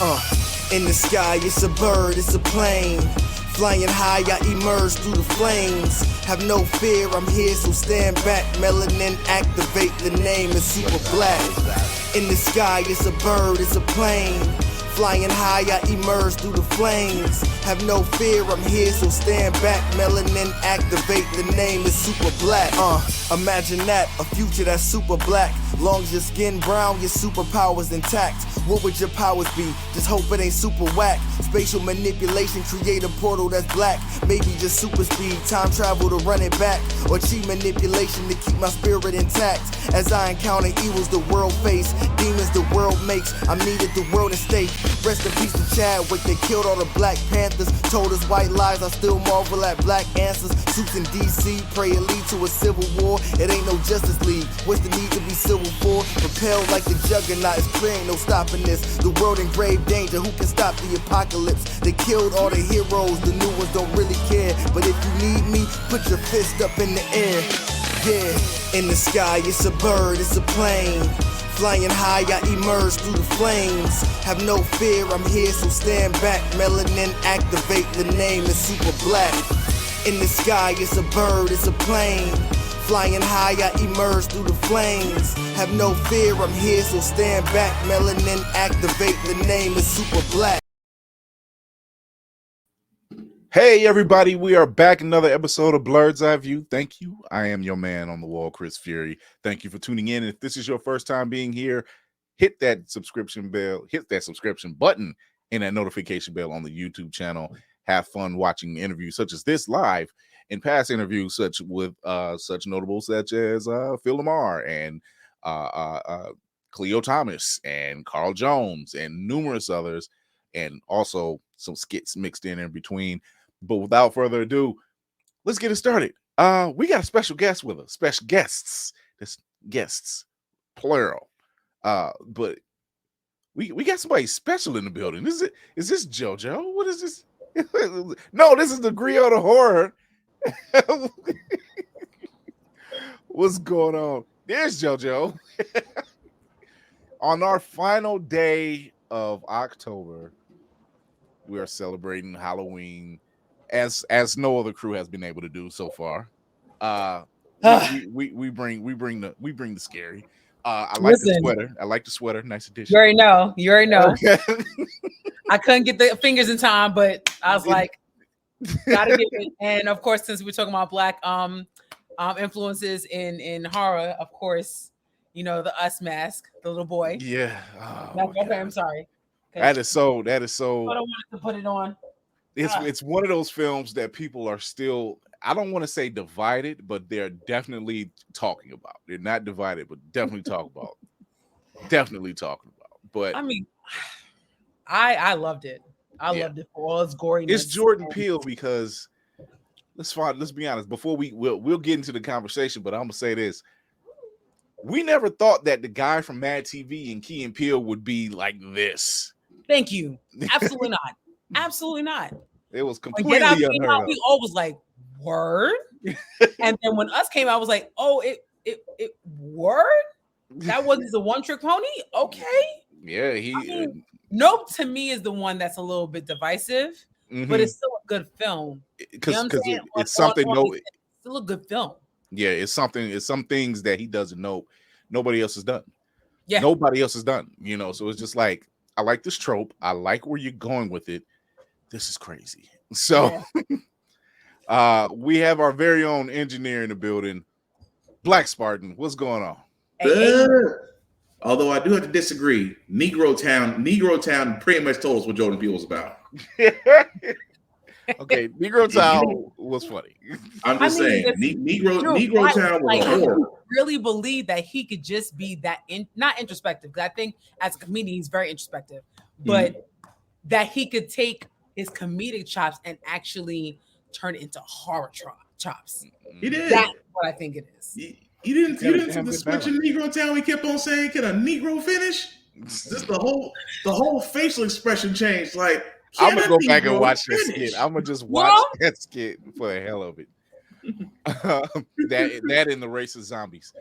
In the sky, it's a bird, it's a plane. Flying high, I emerge through the flames. Have no fear, I'm here, so stand back. Melanin activate, the name is super black. In the sky, it's a bird, it's a plane. Flying high, I emerge through the flames. Have no fear, I'm here, so stand back. Melanin activate, the name is super black. Imagine that, a future that's super black. Long as your skin brown, your superpowers intact. What would your powers be? Just hope it ain't super whack. Spatial manipulation, create a portal that's black. Maybe just super speed, time travel to run it back. Or cheat manipulation to keep my spirit intact. As I encounter evils the world face, demons the world makes, I'm needed the world at stake. Rest in peace to Chadwick, they killed all the Black Panthers. Told us white lies, I still marvel at black answers. Suits in DC, pray it lead to a civil war. It ain't no Justice League, what's the need to be civil for? Propelled like the juggernaut, it's clear ain't no stopping this. The world in grave danger, who can stop the apocalypse? They killed all the heroes, the new ones don't really care. But if you need me, put your fist up in the air. Yeah, in the sky, it's a bird, it's a plane. Flying high, I emerge through the flames. Have no fear, I'm here, so stand back. Melanin activate, the name is super black. In the sky, it's a bird, it's a plane. Flying high, I emerge through the flames. Have no fear, I'm here, so stand back. Melanin activate, the name is super black. Hey everybody, we are back, another episode of Blurred's Eye View. Thank you. I am your man on the wall, Chris Fury. Thank you for tuning in. If this is your first time being here, hit that subscription bell, hit that subscription button and that notification bell on the YouTube channel. Have fun watching interviews such as this live and past interviews such notables such as Phil Lamar and Cleo Thomas and Carl Jones and numerous others, and also some skits mixed in between. But without further ado, let's get it started. We got a special guest with us. Special guests. This guests, plural. But we got somebody special in the building. Is this JoJo? What is this? No, this is the Griot of Horror. What's going on? There's JoJo. On our final day of October, we are celebrating Halloween as no other crew has been able to do so far. We bring the scary. I like the sweater. I like the sweater. Nice addition. You already know. Okay. I couldn't get the fingers in time, but I was like, gotta get it. And of course, since we're talking about black influences in horror, of course, you know, the Us mask, the little boy. Yeah. Okay, I'm sorry. Okay. That is so. I don't want to put it on. It's one of those films that people are still, I don't want to say divided, but they're definitely talking about. They're not divided, but definitely talking about. But I mean, I loved it. I loved it for all its goriness. It's Jordan Peele because let's be honest. Before we'll get into the conversation, but I'm gonna say this. We never thought that the guy from Mad TV and Key and Peele would be like this. Thank you. Absolutely not. Absolutely not. It was completely unheard of. We all was like, word? And then when Us came out, I was like, oh, it word? That wasn't the one trick pony? Okay. Yeah, Nope to me is the one that's a little bit divisive, but it's still a good film. Because it's something it's still a good film. Yeah, it's some things that he doesn't know nobody else has done. Yeah. Nobody else has done, you know. So it's just like, I like this trope. I like where you're going with it. This is crazy. So we have our very own engineer in the building, Black Spartan. What's going on? Although I do have to disagree. Negro Town pretty much told us what Jordan Peele was about. Okay, Negro Town was funny. I'm just saying, Negro Town was a horror. I really believe that he could just be that not introspective, because I think as a comedian he's very introspective, but that he could take his comedic chops and actually turn it into horror chops. He did. That's what I think it is. You didn't see the switch in Negro Town. We kept on saying, "Can a Negro finish?" Just the whole facial expression changed. Like, I'm gonna go back and watch that skit. I'm gonna just watch that skit for the hell of it. that and the racist zombies.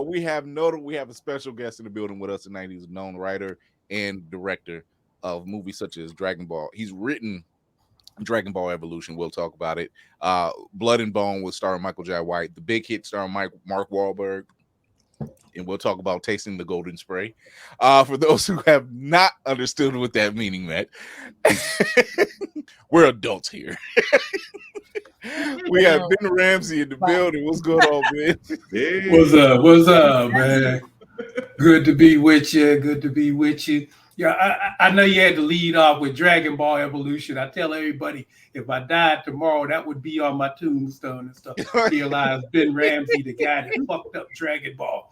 We have a special guest in the building with us tonight. He's a known writer and director of movies such as Dragon Ball. He's written Dragon Ball Evolution. We'll talk about it. Blood and Bone was starring Michael J. White. The Big Hit starring Mark Wahlberg. And we'll talk about Tasting the Golden Spray. For those who have not understood what that meaning meant, we're adults here. We have Ben Ramsey in the building. What's going on, Ben? Hey. What's up, man? Good to be with you. Yeah, I know you had to lead off with Dragon Ball Evolution. I tell everybody, if I died tomorrow, that would be on my tombstone and stuff. Realize Ben Ramsey, the guy that fucked up Dragon Ball.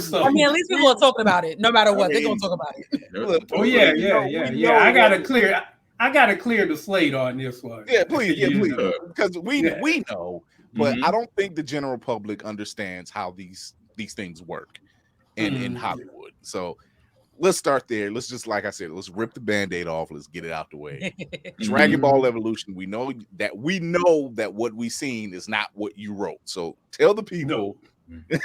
So, I mean, at least people are talking about it. No matter what, they're gonna talk about it. Oh yeah. I gotta clear the slate on this one. Yeah, please, because we know, but I don't think the general public understands how these things work in Hollywood. So let's start there. Let's just, like I said, let's rip the Band-Aid off. Let's get it out the way. Dragon Ball Evolution. We know that what we seen is not what you wrote. So tell the people. No.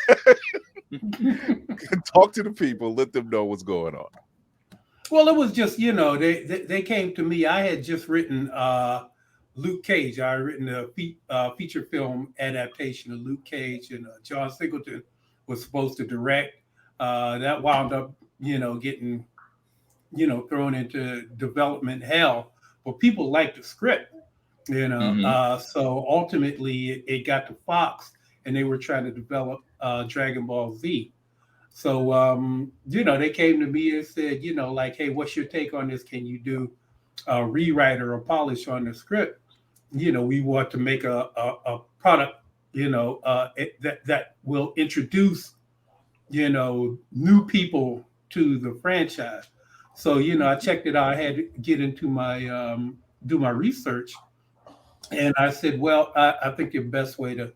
Talk to the people. Let them know what's going on. Well, it was just, they came to me. I had just written Luke Cage. I had written a feature film adaptation of Luke Cage, and John Singleton was supposed to direct. That wound up, getting, thrown into development hell. But people liked the script, So ultimately, it got to Fox, and they were trying to develop Dragon Ball Z. So, they came to me and said, hey, what's your take on this? Can you do a rewrite or a polish on the script? We want to make a product, that will introduce, new people to the franchise. So, I checked it out. I had to get into my, do my research. And I said, well, I think the best way to,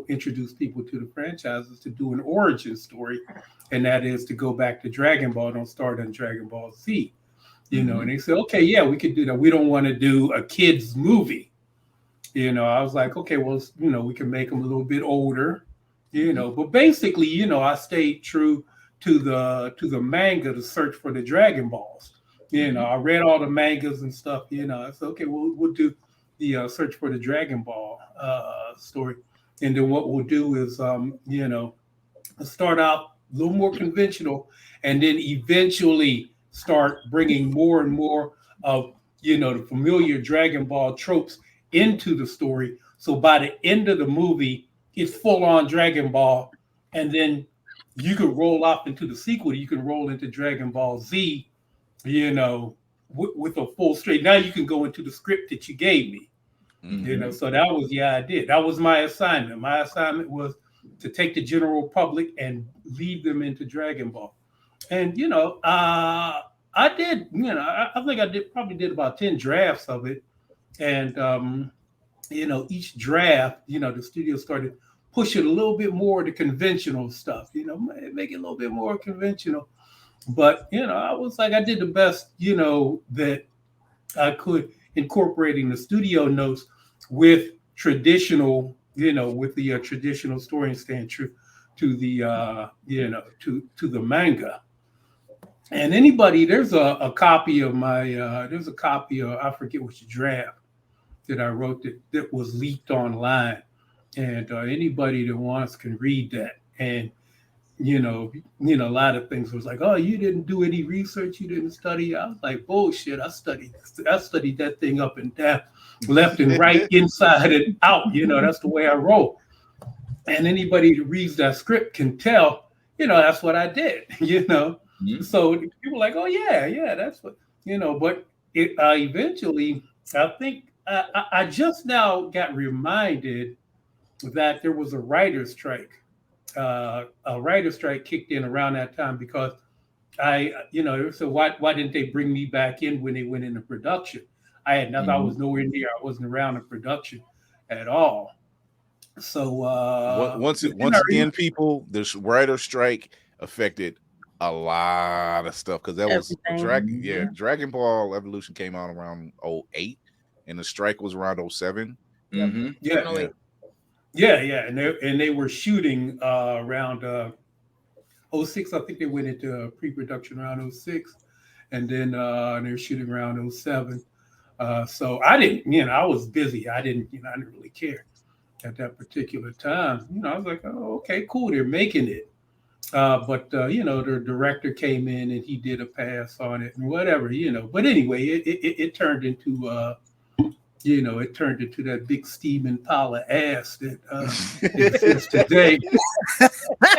introduce people to the franchise is to do an origin story. And that is to go back to Dragon Ball, don't start on Dragon Ball Z, and they said, okay, yeah, we could do that. We don't want to do a kid's movie. I was like, okay, well, we can make them a little bit older, but basically, I stayed true to the manga, the search for the Dragon Balls. I read all the mangas and stuff, I said, okay, we'll do the search for the Dragon Ball story. And then what we'll do is, start out a little more conventional and then eventually start bringing more and more of, the familiar Dragon Ball tropes into the story. So by the end of the movie, it's full on Dragon Ball. And then you could roll off into the sequel. You can roll into Dragon Ball Z, with a full straight. Now you can go into the script that you gave me. So that was the idea. That was my assignment. My assignment was to take the general public and lead them into Dragon Ball. And, I did, I think I probably did about 10 drafts of it. And, each draft, the studio started pushing a little bit more of the conventional stuff, make it a little bit more conventional. But, I was like, I did the best, that I could, incorporating the studio notes with traditional, with the traditional story and staying true to the, to the manga. And anybody, there's a copy of my, I forget which draft that I wrote that was leaked online. And anybody that wants can read that. And, a lot of things was like, oh, you didn't do any research, you didn't study. I was like, bullshit, I studied that thing up and down, left and right, inside and out. That's the way I roll. And anybody who reads that script can tell, that's what I did, So people were like, oh yeah, that's what, but it eventually, I think I just now got reminded that there was a writer's strike. A writer's strike kicked in around that time because so why didn't they bring me back in when they went into production? I had nothing. I was nowhere near. I wasn't around in production at all. So once again, people, this writer's strike affected a lot of stuff because that was Dragon Ball Evolution came out around 2008 and the strike was around 2007. Yeah, and they were shooting around 06. I think they went into pre-production around 06, and then they were shooting around 07. So I didn't, I was busy. I didn't really care at that particular time. I was like, oh, okay, cool. They're making it. But the director came in and he did a pass on it and whatever, But anyway, it turned into it turned into that big steaming pile of ass that exists today.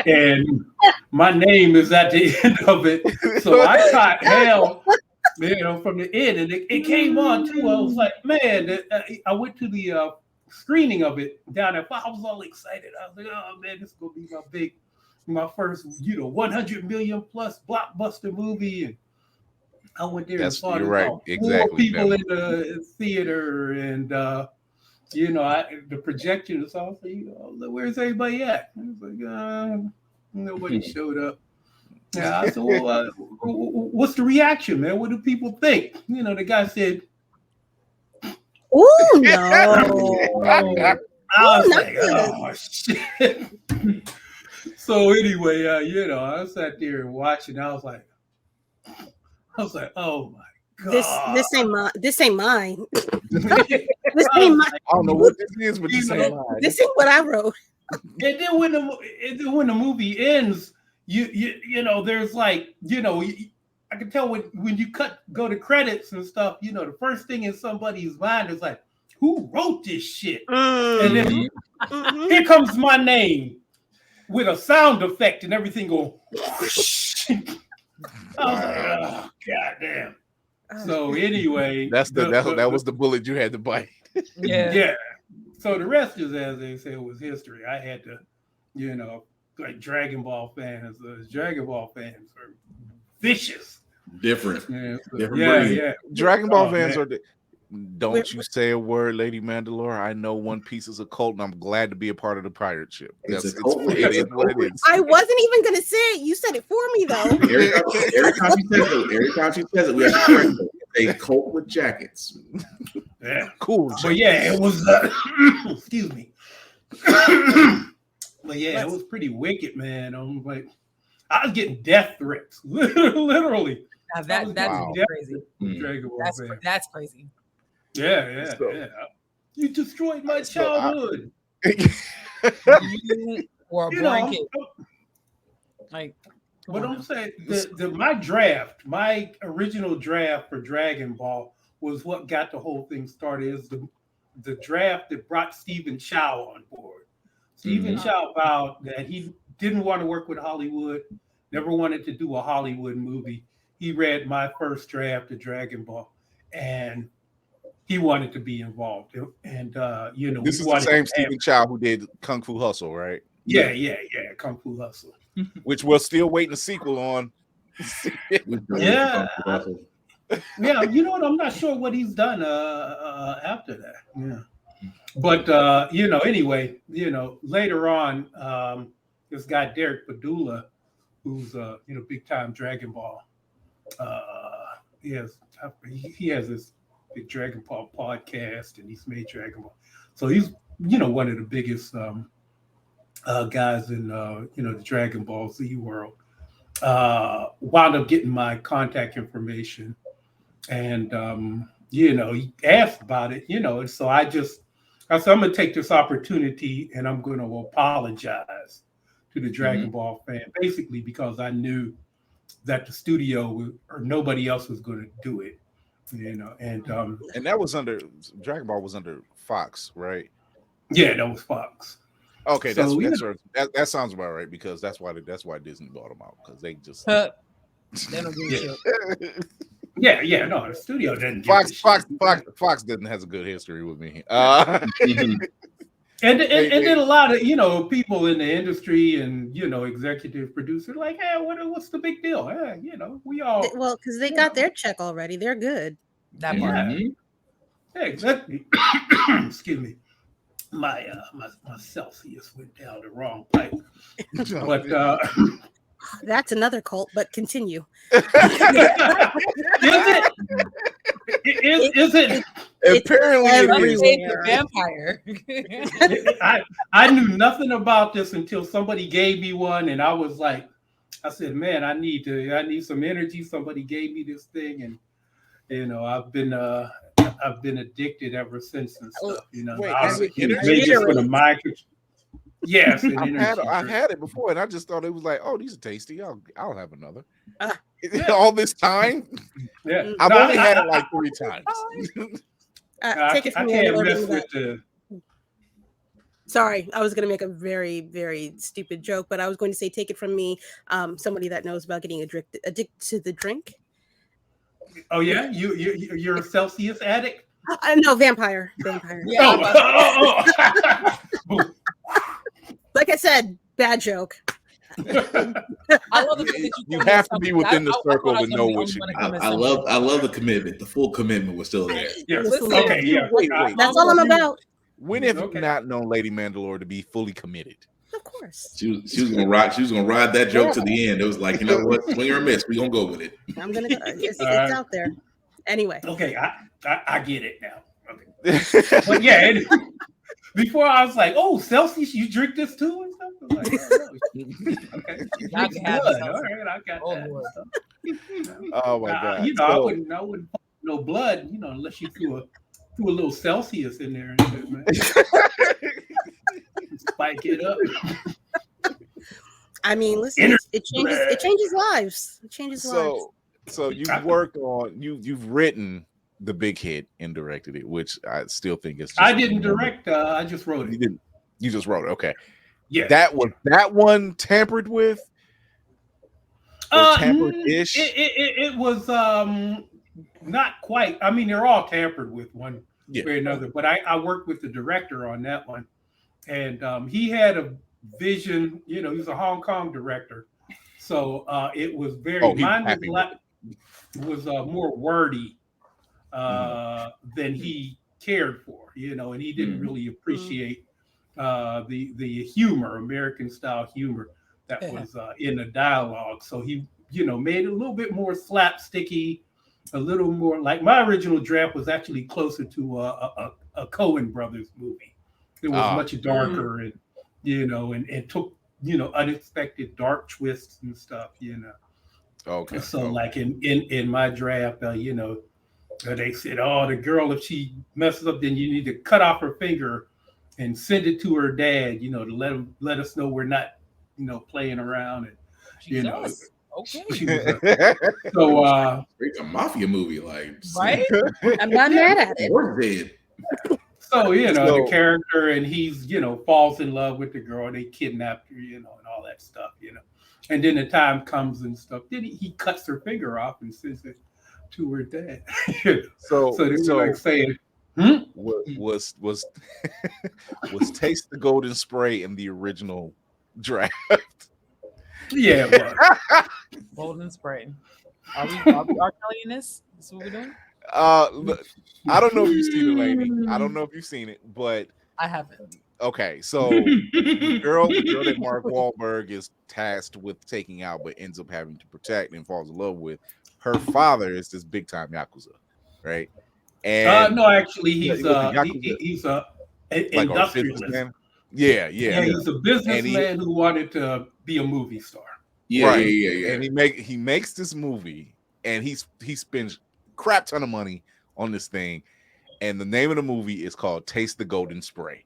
And my name is at the end of it. So I caught hell, from the end. And it came on too. I was like, man, I went to the screening of it down there. I was all excited. I was like, oh man, this is gonna be my first 100 million plus blockbuster movie. And I went there and saw exactly people in the theater, and the projection. So I was like, where's everybody at? I was like, nobody showed up. Yeah, I said, well, what's the reaction, man? What do people think? The guy said, "Oh no!" I was like, oh shit. So anyway, I sat there and watched, and I was like, oh my god, this ain't mine. This ain't mine. I don't know what this is, but this ain't mine. This is what I wrote. And then when the movie ends, there's like, I can tell when you go to credits and stuff, the first thing in somebody's mind is like, who wrote this shit? And then here comes my name with a sound effect and everything go. I was like, oh goddamn. So anyway, that was the bullet you had to bite. Yeah. So the rest is, as they say, was history. I had to, like Dragon Ball fans. Dragon Ball fans are vicious. Different. Yeah. Dragon Ball fans are. Don't you say a word, Lady Mandalore. I know One Piece is a cult, and I'm glad to be a part of the pirate ship. It's a cult. It is what it is. I wasn't even going to say it. You said it for me, though. Every time she says it, we have to correct it. A cult with jackets. Yeah, cool. But yeah, it was. Excuse me. But yeah, it was pretty wicked, man. I'm like, I was getting death threats, literally. Now that's crazy. Dragon Ball that's crazy. Yeah. You destroyed my childhood. You were a blanket. Like, what I'm saying, my original draft for Dragon Ball was what got the whole thing started. Is the draft that brought Stephen Chow on board. Stephen Chow vowed that he didn't want to work with Hollywood, never wanted to do a Hollywood movie. He read my first draft of Dragon Ball, and he wanted to be involved. And this is the same Stephen Chow who did Kung Fu Hustle, right? Yeah, Kung Fu Hustle, which we're still waiting a sequel on. Yeah, you know what? I'm not sure what he's done after that. Yeah, but anyway, later on, this guy Derek Padula, who's big time Dragon Ball. He has this big Dragon Ball podcast, and he's made Dragon Ball. So he's one of the biggest guys in the Dragon Ball Z world. Wound up getting my contact information, and he asked about it, and so I said, I'm going to take this opportunity and I'm going to apologize to the Dragon Ball fan, basically because I knew that the studio or nobody else was going to do it, and that was under Dragon Ball was under Fox, right? Yeah, that was Fox. Okay, so that sounds about right, because that's why Disney bought them out, because they just they don't give a shit. Yeah, no, the studio didn't. Fox didn't has a good history with me. And then a lot of people in the industry and executive producer like, hey, what's the big deal? We all because they got their check already. They're good. That part. Yeah, exactly. Excuse me. My Celsius went down the wrong pipe. But that's another cult. But continue. Is it? Apparently, It's it a vampire. I knew nothing about this until somebody gave me one, and I was like, I said, man, I need some energy. Somebody gave me this thing, and I've been addicted ever since and stuff. Wait, I was energy maybe it's for the mind. Yes, I've had it before, and I just thought it was like, oh, these are tasty. I'll have another. All this time, I've only had it like 3 times. Take it from me. I can't mess with the. Sorry, I was going to make a very, very stupid joke, but I was going to say, take it from me, somebody that knows about getting addicted to the drink. Oh yeah, you're a Celsius addict? No, vampire. Yeah. Like I said, bad joke. I love the fact that you have to be within the circle to know what you do. I love the commitment. The full commitment was still there. Yes. Listen, Okay. Yeah. Wait. That's all I'm about. When have you not known Lady Mandalore to be fully committed? Of course. She was gonna ride. She was gonna ride that joke to the end. It was like, you know what? Swing or miss. We gonna go with it. I'm gonna go. It's out there. Anyway. Okay, I get it now. Okay. But yeah, before I was like, oh, Celsius, you drink this too and stuff. I was like, oh, okay. I can have Good. Celsius. All right, I got that. Oh my god! I wouldn't put no blood, unless you threw a little Celsius in there and shit, man. Spike it up. I mean, listen, it changes lives. It changes lives. So you've worked on you've written the big hit and directed it, which I still think is. I didn't direct. I just wrote it. You just wrote it. Okay. Yeah. That one tampered with. Tampered-ish. It was not quite. I mean, they're all tampered with one way or another. But I worked with the director on that one, and he had a vision. He's a Hong Kong director, so it was very. Mine was more wordy than he cared for, and he didn't really appreciate the humor, American style humor that was in the dialogue. So he, made it a little bit more slapsticky, a little more like my original draft was actually closer to a Coen Brothers movie. It was much darker and and took unexpected dark twists and stuff. Okay. So like in my draft, they said, oh, the girl, if she messes up, then you need to cut off her finger and send it to her dad, to let us know we're not, playing around. And okay. So it's a mafia movie, like right. I'm not mad at it. We're dead. So the character, and he's falls in love with the girl. They kidnap her, and all that stuff, And then the time comes and stuff. Then he cuts her finger off and sends it to her dad. So they were like saying, was Taste the Golden Spray in the original draft? Yeah, it was. Golden Spray. Are we R-Kelly in this? This is what we're doing? I don't know if you've seen it, lady. I don't know if you've seen it, but I haven't. Okay, so the girl that Mark Wahlberg is tasked with taking out, but ends up having to protect and falls in love with, her father is this big time yakuza, right? And no, actually, he's like industrialist. Yeah, he's a businessman who wanted to be a movie star. Yeah. And he makes this movie, and he spends crap ton of money on this thing, and the name of the movie is called Taste the Golden Spray.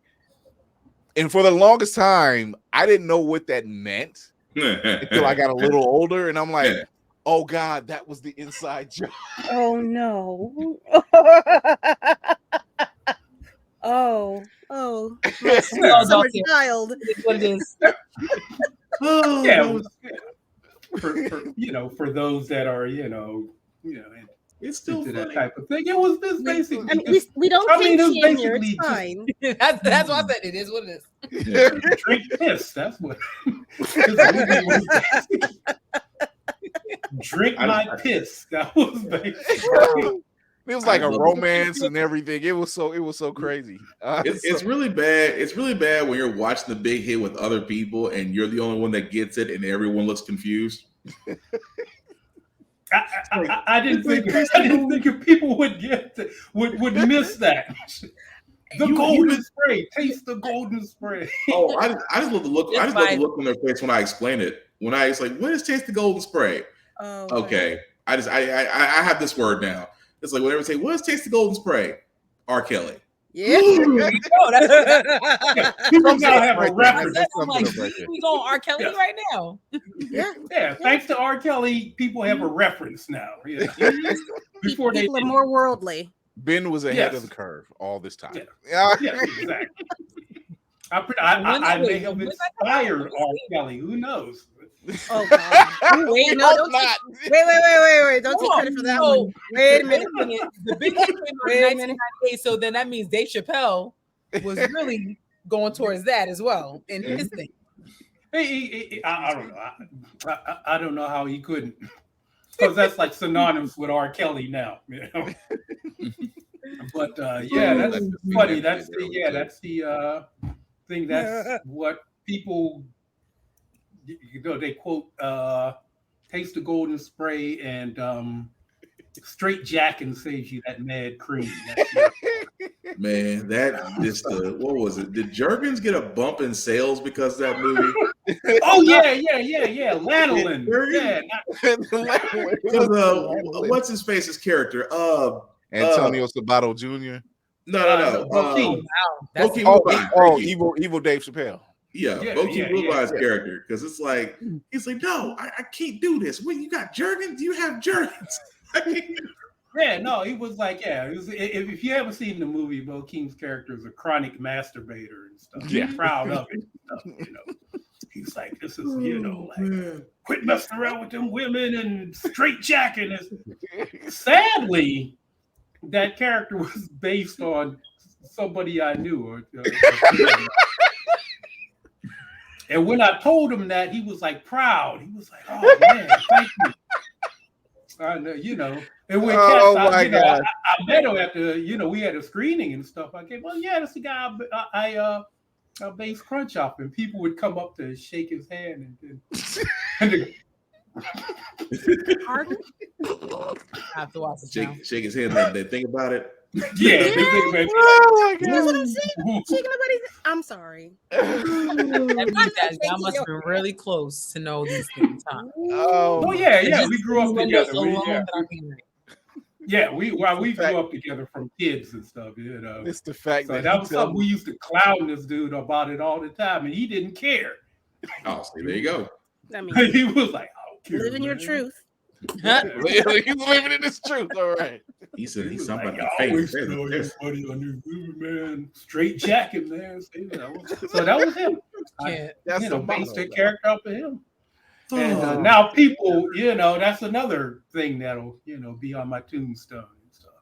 And for the longest time, I didn't know what that meant until I got a little older, and I'm like, oh God, that was the inside joke. Oh no. Oh. Summer child. What it is. For those that are, it's still into funny. that type of thing. It was this basically. I mean, we don't take shame here. It's fine. That's why I said it is what it is. Yeah. Drink piss. That's what. Drink my piss. That was basically. It was like a romance and everything. It was so crazy. It's really bad. It's really bad when you're watching the big hit with other people and you're the only one that gets it and everyone looks confused. I didn't think people would would miss that. The golden spray. Taste the golden spray. Oh, I just love the look. I just love the look on their face when I explain it. When I was like, "What is taste the golden spray?" Oh, okay. I have this word now. It's like whenever they say, "What is taste the golden spray?" R. Kelly. Yeah. People now have a reference. I'm like, we going R. Kelly right now. Yeah. Thanks to R. Kelly, people have a reference now. Yeah. Before people are more worldly. Ben was ahead of the curve all this time. Yeah, exactly. I may have inspired R. Kelly. Who knows? Oh God! Wait, no, wait! Don't take credit for that one. Wait a minute. The big hit came out in 1998, so then that means Dave Chappelle was really going towards that as well in his thing. I don't know. I don't know how he couldn't, because that's like synonymous with R. Kelly now. You know? But that's funny. That's the thing. That's what people. They quote taste the golden spray and straight jacking saves you that mad cream. Man, that just what was it? Did Jergens get a bump in sales because of that movie? Oh yeah. Lanolin. What's his face's character? Antonio Sabato Jr. No. Evil Dave Chappelle. Bokeem Woodbine's character, because it's like he's like, no, I can't do this. When you got Jergens, you have Jergens. He was like, if you haven't seen the movie, Bokeem's character is a chronic masturbator and stuff. He's proud of it. You know, he's like, this is, quit messing around with them women and straight jacking. Sadly, that character was based on somebody I knew. And when I told him that, he was like proud. He was like, "Oh man, thank you." I know, And when I met him after, we had a screening and stuff. I came, that's the guy I based Crunch off, and people would come up to shake his hand and Pardon? I have to watch it. Shake his hand. They think about it. Yeah. Oh, that's what I'm saying. I'm sorry. Y'all must have been really close to know these things, huh? We grew up together. We grew up together from kids and stuff. It's the fact that was something we used to clown this dude about it all the time, and he didn't care. Oh, see, there you go. I mean, he was like, "I don't care." Living your truth. He's living in his truth. All right. He said he's somebody. I always know everybody on this movie, man. Straight jacket, man. So that was him. Based the character up of him. And now people, that's another thing that'll, be on my tombstone and stuff.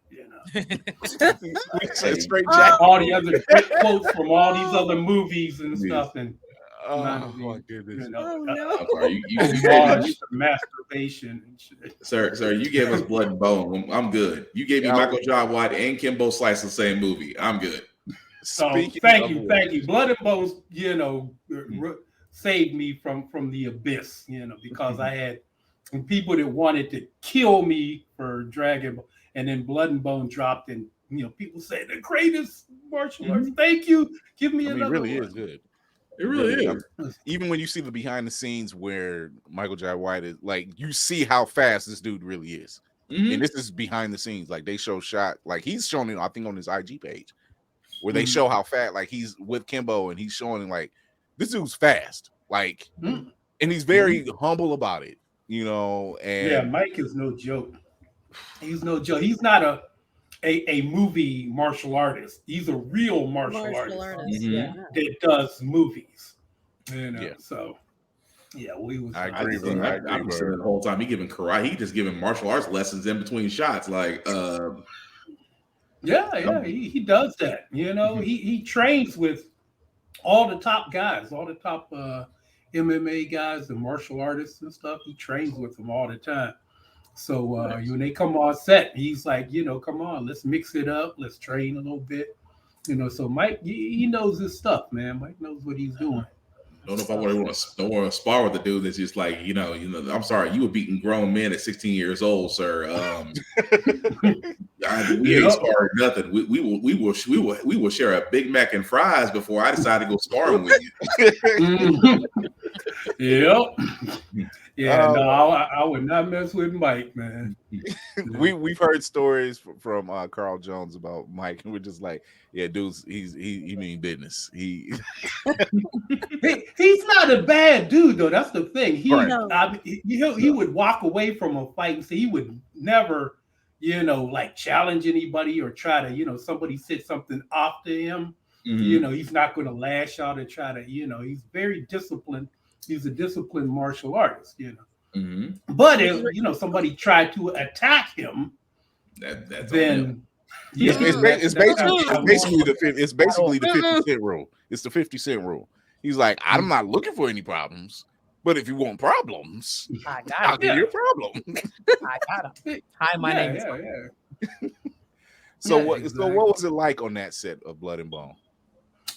Straight jacket. All the other quotes from all these other movies and stuff, and. Oh my goodness! You masturbation and shit. Sir, you gave us Blood and Bone. I'm good. You gave me Michael Jai White and Kimbo Slice the same movie. I'm good. So thank you. Blood and Bones, saved me from the abyss, because I had people that wanted to kill me for Dragon Ball, and then Blood and Bone dropped, and people say the greatest martial arts. Thank you. Give me another. It really one. is good. It really is. Even when you see the behind the scenes where Michael Jai White is, like, you see how fast this dude really is. Mm-hmm. And this is behind the scenes. Like, they show shot, like he's showing it, I think, on his IG page, where they show how fast, like, he's with Kimbo and he's showing like this dude's fast, like, and he's very humble about it, and Mike is no joke. He's no joke. He's not a movie martial artist. He's a real martial artist. That does movies. So we was. I agree. I'm sure the whole time he giving karate. He just giving martial arts lessons in between shots. Like, he does that. He trains with all the top guys, all the top MMA guys, the martial artists and stuff. He trains with them all the time. So when they come on set, he's like, come on, let's mix it up. Let's train a little bit. So Mike, he knows his stuff, man. Mike knows what he's doing. don't know if I want to spar with the dude that's just like, you know, I'm sorry, you were beating grown men at 16 years old, sir. We ain't sparring nothing. We will share a Big Mac and fries before I decide to go sparring with you. Yeah, no, I would not mess with Mike, man. We've heard stories from Carl Jones about Mike, and we're just like, yeah, dudes, he mean business. He's not a bad dude though. That's the thing. Right. He would walk away from a fight and say he would never, like challenge anybody or try to, somebody said something off to him. Mm-hmm. He's not going to lash out and try to, he's very disciplined. He's a disciplined martial artist, Mm-hmm. But if somebody tried to attack him, that's then it's basically the 50 cent rule. It's the 50 cent rule. He's like, I'm not looking for any problems, but if you want problems, I'll give you a problem. I got him. Hi, my name is. So what was it like on that set of Blood and Bone?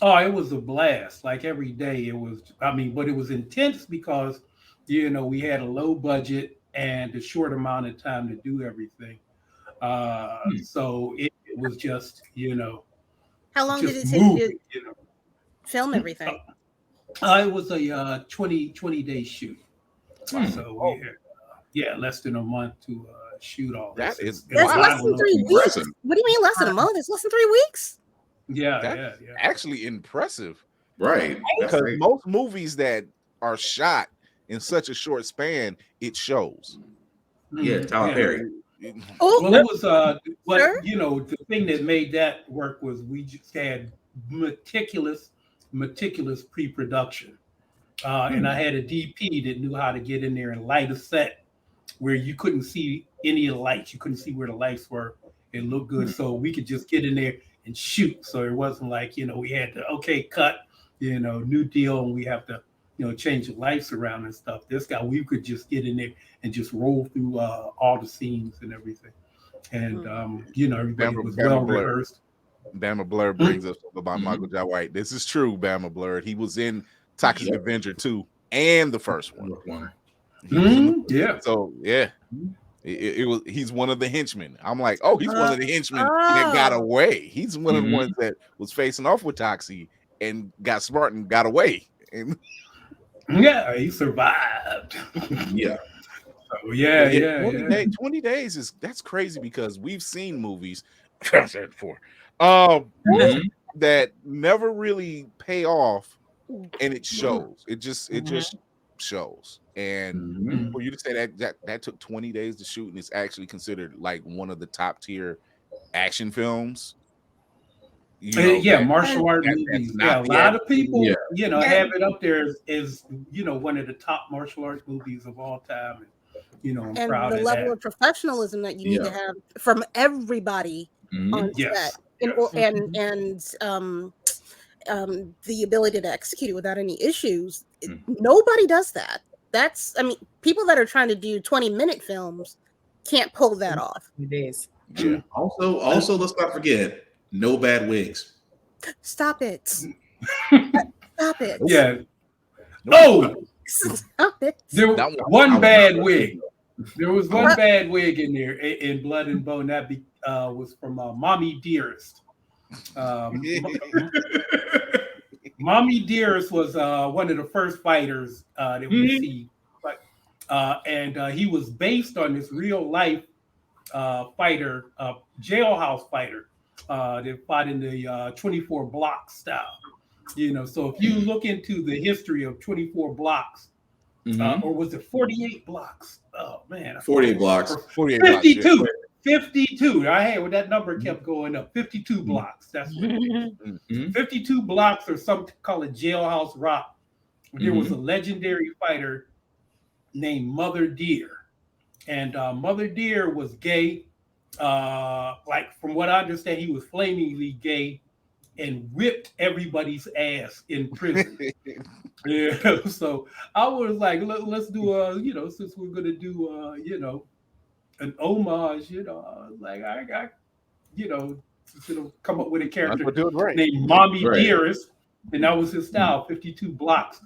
Oh, it was a blast. Like every day it was, but it was intense because, we had a low budget and a short amount of time to do everything. So it was just, How long did it take you to film everything? It was a 20-day shoot. So we had, less than a month to shoot all this. That's less than 3 weeks. What do you mean less than a month? It's less than 3 weeks? Yeah. Actually impressive. Right. Because most movies that are shot in such a short span, it shows. Yeah, Tyler Perry. Well, it was the thing that made that work was we just had meticulous pre-production. And I had a DP that knew how to get in there and light a set where you couldn't see any of the lights. You couldn't see where the lights were. It looked good. So we could just get in there and shoot. So it wasn't like, we had to, cut, new deal, and we have to, change the lights around and stuff. This guy, we could just get in there and just roll through all the scenes and everything. And, everybody was well rehearsed. Bama Blur brings us up about Michael Jai White. This is true, Bama Blur. He was in Toxic Avenger 2 and the first one. Yeah. So, yeah. He's one of the henchmen. I'm like, he's one of the henchmen that got away. He's one of the ones that was facing off with Toxie and got smart and got away. And he survived. Yeah. So, yeah. 20 days that's crazy because we've seen movies that never really pay off, and it shows. It just shows. And for you to say that took 20 days to shoot, and it's actually considered like one of the top tier action films. Martial art movies. A lot of people, have it up there as one of the top martial arts movies of all time. And, I'm and proud the of level that. of professionalism that you need to have from everybody on set, and the ability to execute it without any issues. Nobody does that. People that are trying to do 20-minute films can't pull that off. Days. Yeah. Also, let's not forget, no bad wigs. Stop it. Stop it. Yeah. Stop it. There was one bad wig. There was one bad wig in there in Blood and Bone. That was from Mommy Dearest. Mommy Dearest was one of the first fighters that we see. And he was based on this real life fighter, jailhouse fighter that fought in the 24 block style. So if you look into the history of 24 blocks, or was it 48 blocks? Oh man, 48 blocks. 52. Blocks, yeah. 52. I had that number kept going up. 52 blocks. That's what it is. 52 blocks, or some call it jailhouse rock. There was a legendary fighter named Mother Deer. And Mother Deer was gay. From what I understand, he was flamingly gay and whipped everybody's ass in prison. So I was like, let's do since we're gonna do an homage, I was like, I got, come up with a character named Mommy Dearest, and that was his style, 52 blocks.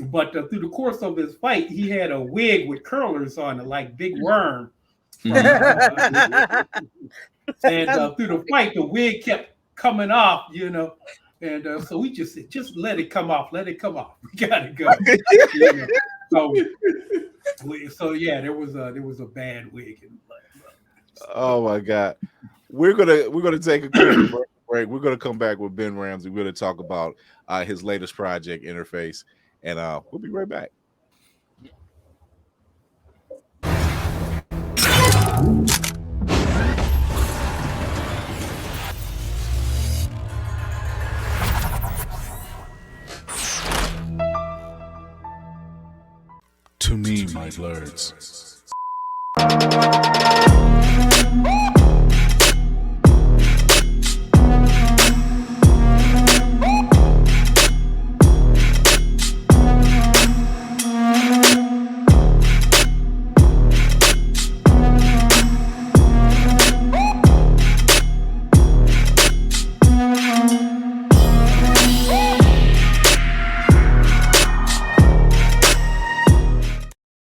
But through the course of his fight, he had a wig with curlers on it, like Big Worm. And through the fight, the wig kept coming off, and so we just said, just let it come off, let it come off. We gotta go. So yeah, there was a bad wig in Blood. Oh my God, we're gonna take a quick break. We're gonna come back with Ben Ramsey. We're gonna talk about his latest project, Interface, and we'll be right back. To me, my blurs.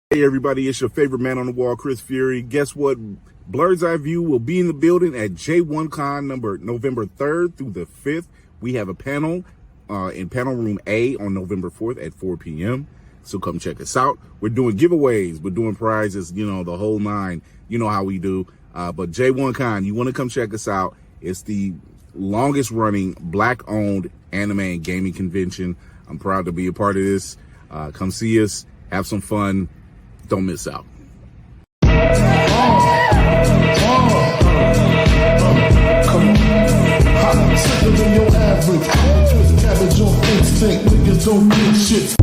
Hey everybody, it's your favorite man on the wall, Chris Fury. Guess what? Blur's Eye View will be in the building at J1Con November 3rd through the 5th. We have a panel in panel room A on November 4th at 4 p.m. So come check us out. We're doing giveaways. We're doing prizes, the whole nine. You know how we do. But J1Con, you want to come check us out. It's the longest running Black-owned anime and gaming convention. I'm proud to be a part of this. Come see us. Have some fun. Don't miss out. Come on. Simpler than your average. Twist cabbage on instinct. Niggas don't give shit.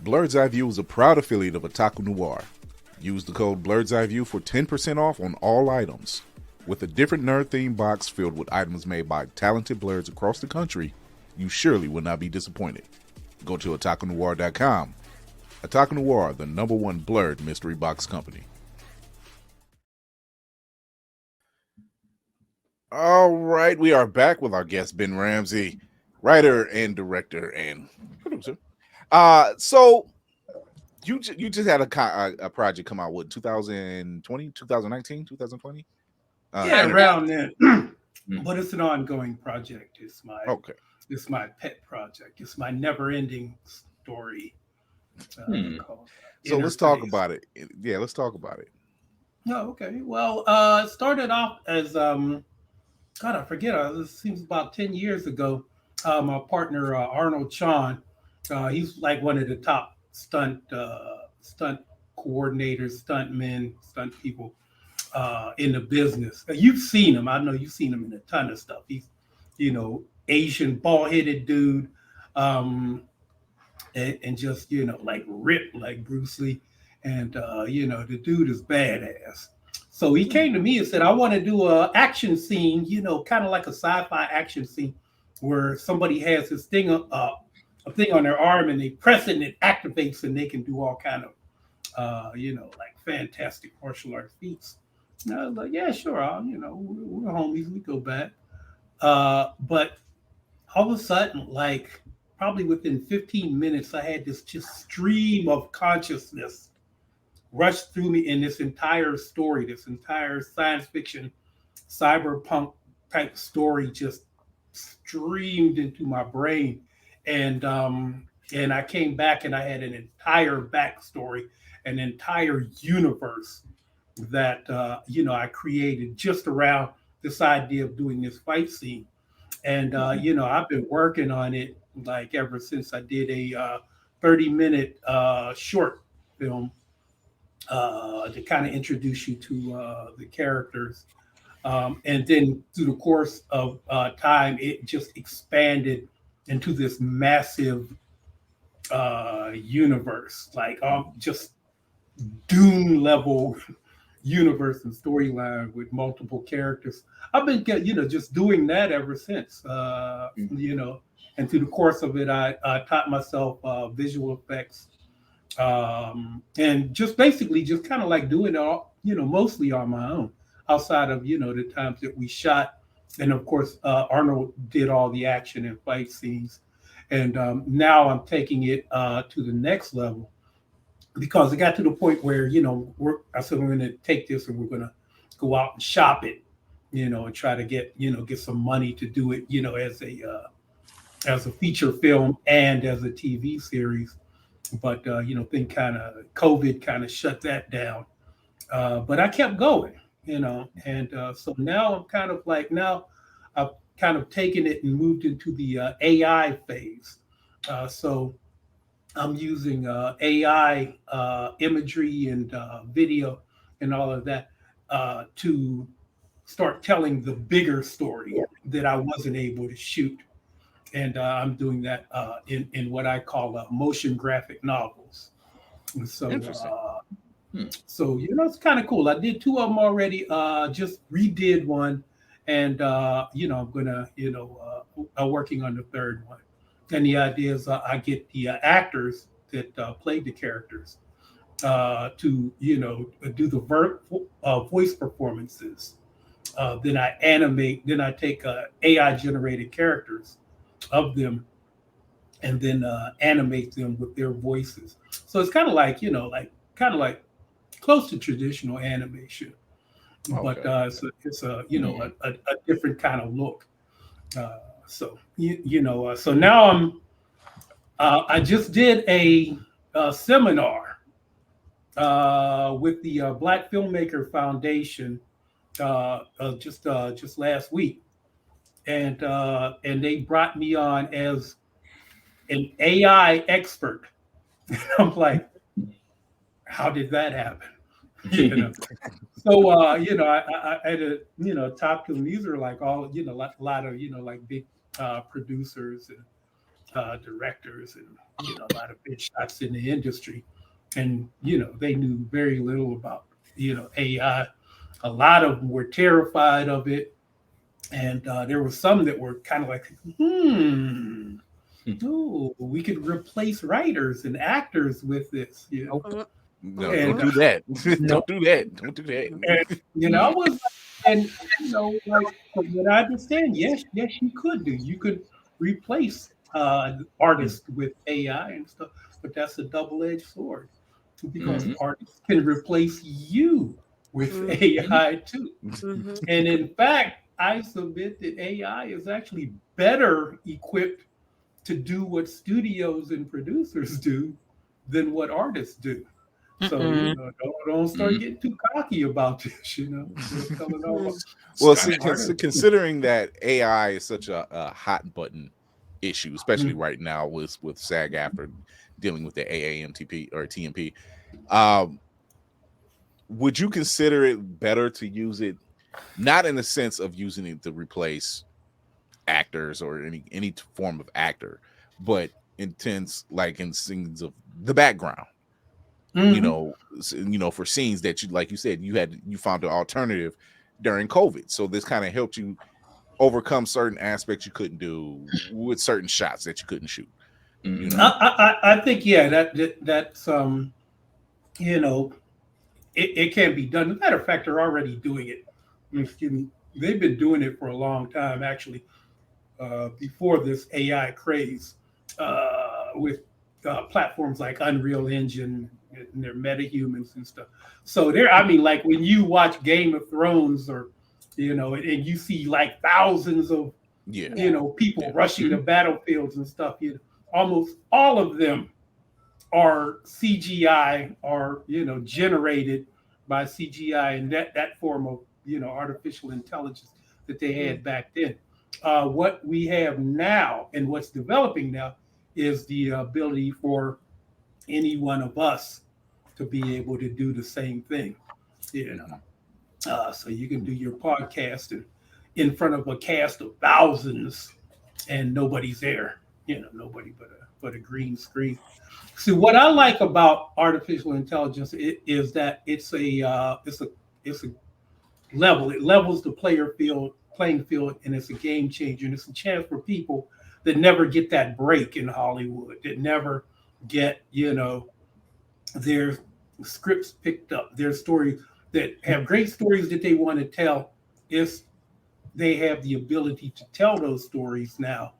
Blur's Eye View is a proud affiliate of Otaku Noir. Use the code Blur's Eye View for 10% off on all items. With a different nerd-themed box filled with items made by talented blurs across the country, you surely will not be disappointed. Go to otakunoir.com. Otaku Noir, the #1 blurred mystery box company. All right, we are back with our guest, Ben Ramsey, writer and director and producer. So you just had a project come out, what, 2020, 2019, 2020? Yeah, around then. But it's an ongoing project. It's my pet project. It's my never-ending story. So let's talk about it. Yeah, let's talk about it. Oh, okay. Well, it started off as God, I forget. This seems about 10 years ago. My partner Arnold Chan, he's like one of the top stunt coordinators, stuntmen, stunt people in the business. You've seen him. I know you've seen him in a ton of stuff. He's, Asian bald-headed dude, and just like ripped like Bruce Lee, and the dude is badass. So he came to me and said, I want to do a action scene, kind of like a sci-fi action scene where somebody has this thing a thing on their arm and they press it and it activates and they can do all kind of like fantastic martial arts feats. And I was like, yeah, sure, we're homies, we go back. But all of a sudden, like probably within 15 minutes, I had this just stream of consciousness rush through me in this entire story, this entire science fiction, cyberpunk type story just streamed into my brain. And I came back and I had an entire backstory, an entire universe that I created just around this idea of doing this fight scene. And I've been working on it like ever since I did a 30-minute short film to kind of introduce you to the characters. And then through the course of time, it just expanded into this massive universe, like just Dune level universe and storyline with multiple characters. I've been, just doing that ever since, and through the course of it, I taught myself visual effects, and just basically just kind of like doing it all, mostly on my own, outside of, the times that we shot. And of course, Arnold did all the action and fight scenes. And now I'm taking it to the next level, because it got to the point where, I said, we're going to take this and we're going to go out and shop it, and try to get some money to do it, as a feature film and as a TV series. But, COVID kind of shut that down. But I kept going, and so now I'm kind of like, now I've kind of taken it and moved into the AI phase. So I'm using AI imagery and video and all of that to start telling the bigger story that I wasn't able to shoot. And I'm doing that in what I call motion graphic novels. And so, so it's kind of cool. I did 2 of them already. Just redid one, and I'm gonna, working on the 3rd one. And the idea is I get the actors that played the characters to, do the voice performances. Then I animate. Then I take AI generated characters of them, and then animate them with their voices. So it's kind of like, like close to traditional animation, but it's a different kind of look. So now I just did a seminar with the Black Filmmaker Foundation just last week, and they brought me on as an AI expert. I'm like, how did that happen? So I had to talk to them. These are like all a lot of like big producers and directors, and a lot of big shots in the industry, and they knew very little about AI. A lot of them were terrified of it, and there were some that were kind of like, oh, we could replace writers and actors with this, No, don't do that. Don't do that. Don't do that. And, I was, and like from what I understand, yes, you could do. You could replace artists with AI and stuff, but that's a double-edged sword, because artists can replace you with AI too. And in fact, I submit that AI is actually better equipped to do what studios and producers do than what artists do. So don't start getting too cocky about this, Well, considering that AI is such a hot button issue, especially right now with SAG-AFTRA dealing with the AAMTP or TMP, would you consider it better to use it, not in the sense of using it to replace actors or any form of actor, but in scenes of the background? For scenes that you, like you said, you found an alternative during COVID. So this kind of helped you overcome certain aspects you couldn't do with certain shots that you couldn't shoot. I think, that's it can be done. As a matter of fact, they're already doing it. Excuse me. They've been doing it for a long time, actually, before this AI craze, with platforms like Unreal Engine and their metahumans and stuff. So like when you watch Game of Thrones, or and you see like thousands of people rushing the battlefields and stuff, almost all of them are CGI, or generated by CGI, and that form of artificial intelligence that they had back then. What we have now, and what's developing now, is the ability for any one of us to be able to do the same thing, So you can do your podcast in front of a cast of thousands, and nobody's there. Nobody but a green screen. See, what I like about artificial intelligence is that it's a level. It levels the playing field, and it's a game changer. And it's a chance for people that never get that break in Hollywood, that never get their scripts picked up, their stories that have great stories that they want to tell. If they have the ability to tell those stories now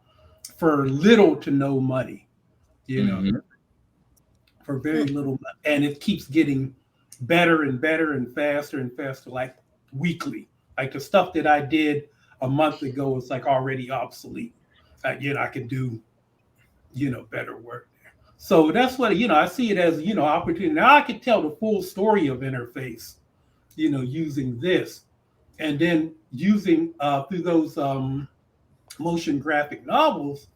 for little to no money, for very little, and it keeps getting better and better and faster, like weekly. Like the stuff that I did a month ago is like already obsolete. I can do, better work there. So that's what, I see it as, opportunity. Now I can tell the full story of Interface, using this, and then using through those motion graphic novels,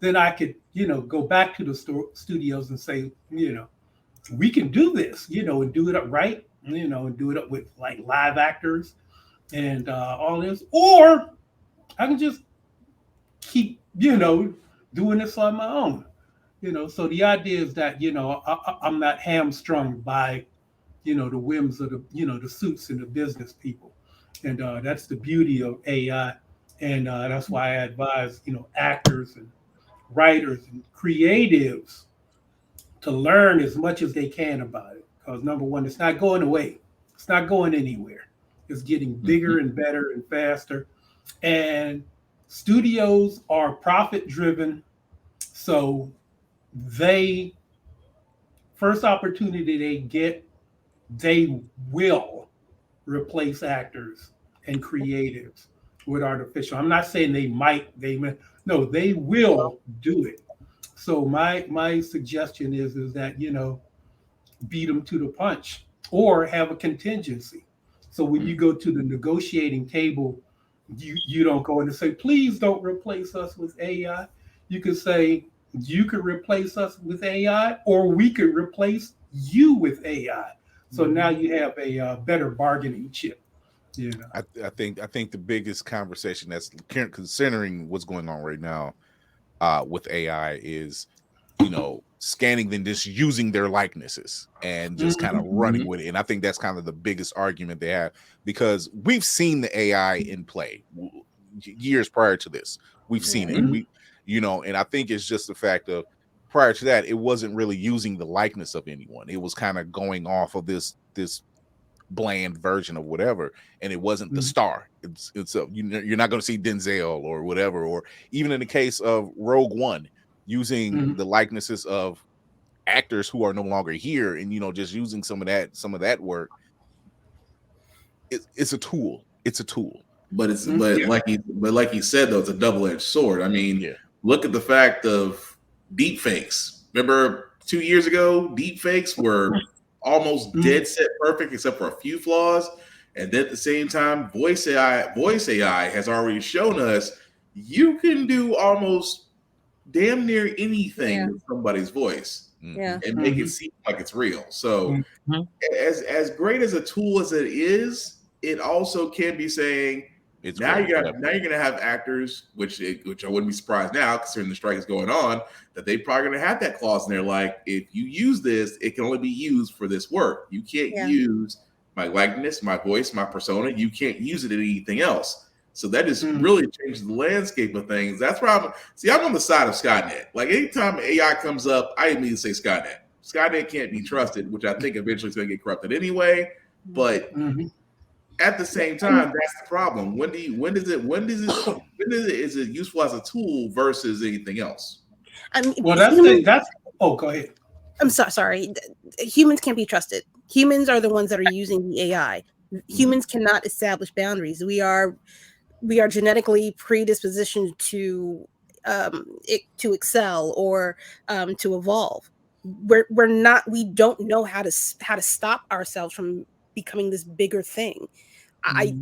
then I could, go back to the studios and say, we can do this, and do it up right, and do it up with like live actors and all this, or I can just keep, doing this on my own, So the idea is that, I'm not hamstrung by, the whims of the suits and the business people. And that's the beauty of AI. And that's why I advise, actors and writers and creatives to learn as much as they can about it. Because number one, it's not going away. It's not going anywhere. It's getting bigger and better and faster. And studios are profit driven. So first opportunity they get, they will replace actors and creatives with artificial. I'm not saying they no, they will do it. So my suggestion is that, beat them to the punch or have a contingency. So when you go to the negotiating table, you don't go in and say, please don't replace us with AI. You could say, you could replace us with AI, or we could replace you with AI. So now you have a better bargaining chip. I think the biggest conversation that's considering what's going on right now with AI is, scanning them, just using their likenesses and just kind of running with it. And I think that's kind of the biggest argument they have, because we've seen the AI in play years prior to this. We've seen it. And I think it's just the fact of prior to that, it wasn't really using the likeness of anyone. It was kind of going off of this bland version of whatever, and it wasn't the star. It's you're not going to see Denzel or whatever, or even in the case of Rogue One, using the likenesses of actors who are no longer here, and just using some of that work. It's a tool. It's a tool. But like you said, though, it's a double-edged sword. I mean, look at the fact of deep fakes. Remember 2 years ago, deep fakes were almost dead set perfect, except for a few flaws. And then at the same time, voice AI has already shown us you can do almost damn near anything with somebody's voice and make it seem like it's real. So as great as a tool as it is, it also can be saying, now you're gonna have actors, which I wouldn't be surprised now, considering the strike is going on, that they probably gonna have that clause in there, like, if you use this, it can only be used for this work. You can't use my likeness, my voice, my persona. You can't use it in anything else. So that just really changes the landscape of things. That's where I'm on the side of Skynet. Like, anytime AI comes up, I immediately say Skynet. Skynet can't be trusted, which I think eventually is gonna get corrupted anyway. But at the same time, that's the problem. Is it useful as a tool versus anything else? Oh, go ahead. I'm sorry. Humans can't be trusted. Humans are the ones that are using the AI. Humans cannot establish boundaries. We are genetically predispositioned to excel or to evolve. We don't know how to stop ourselves from becoming this bigger thing. I'll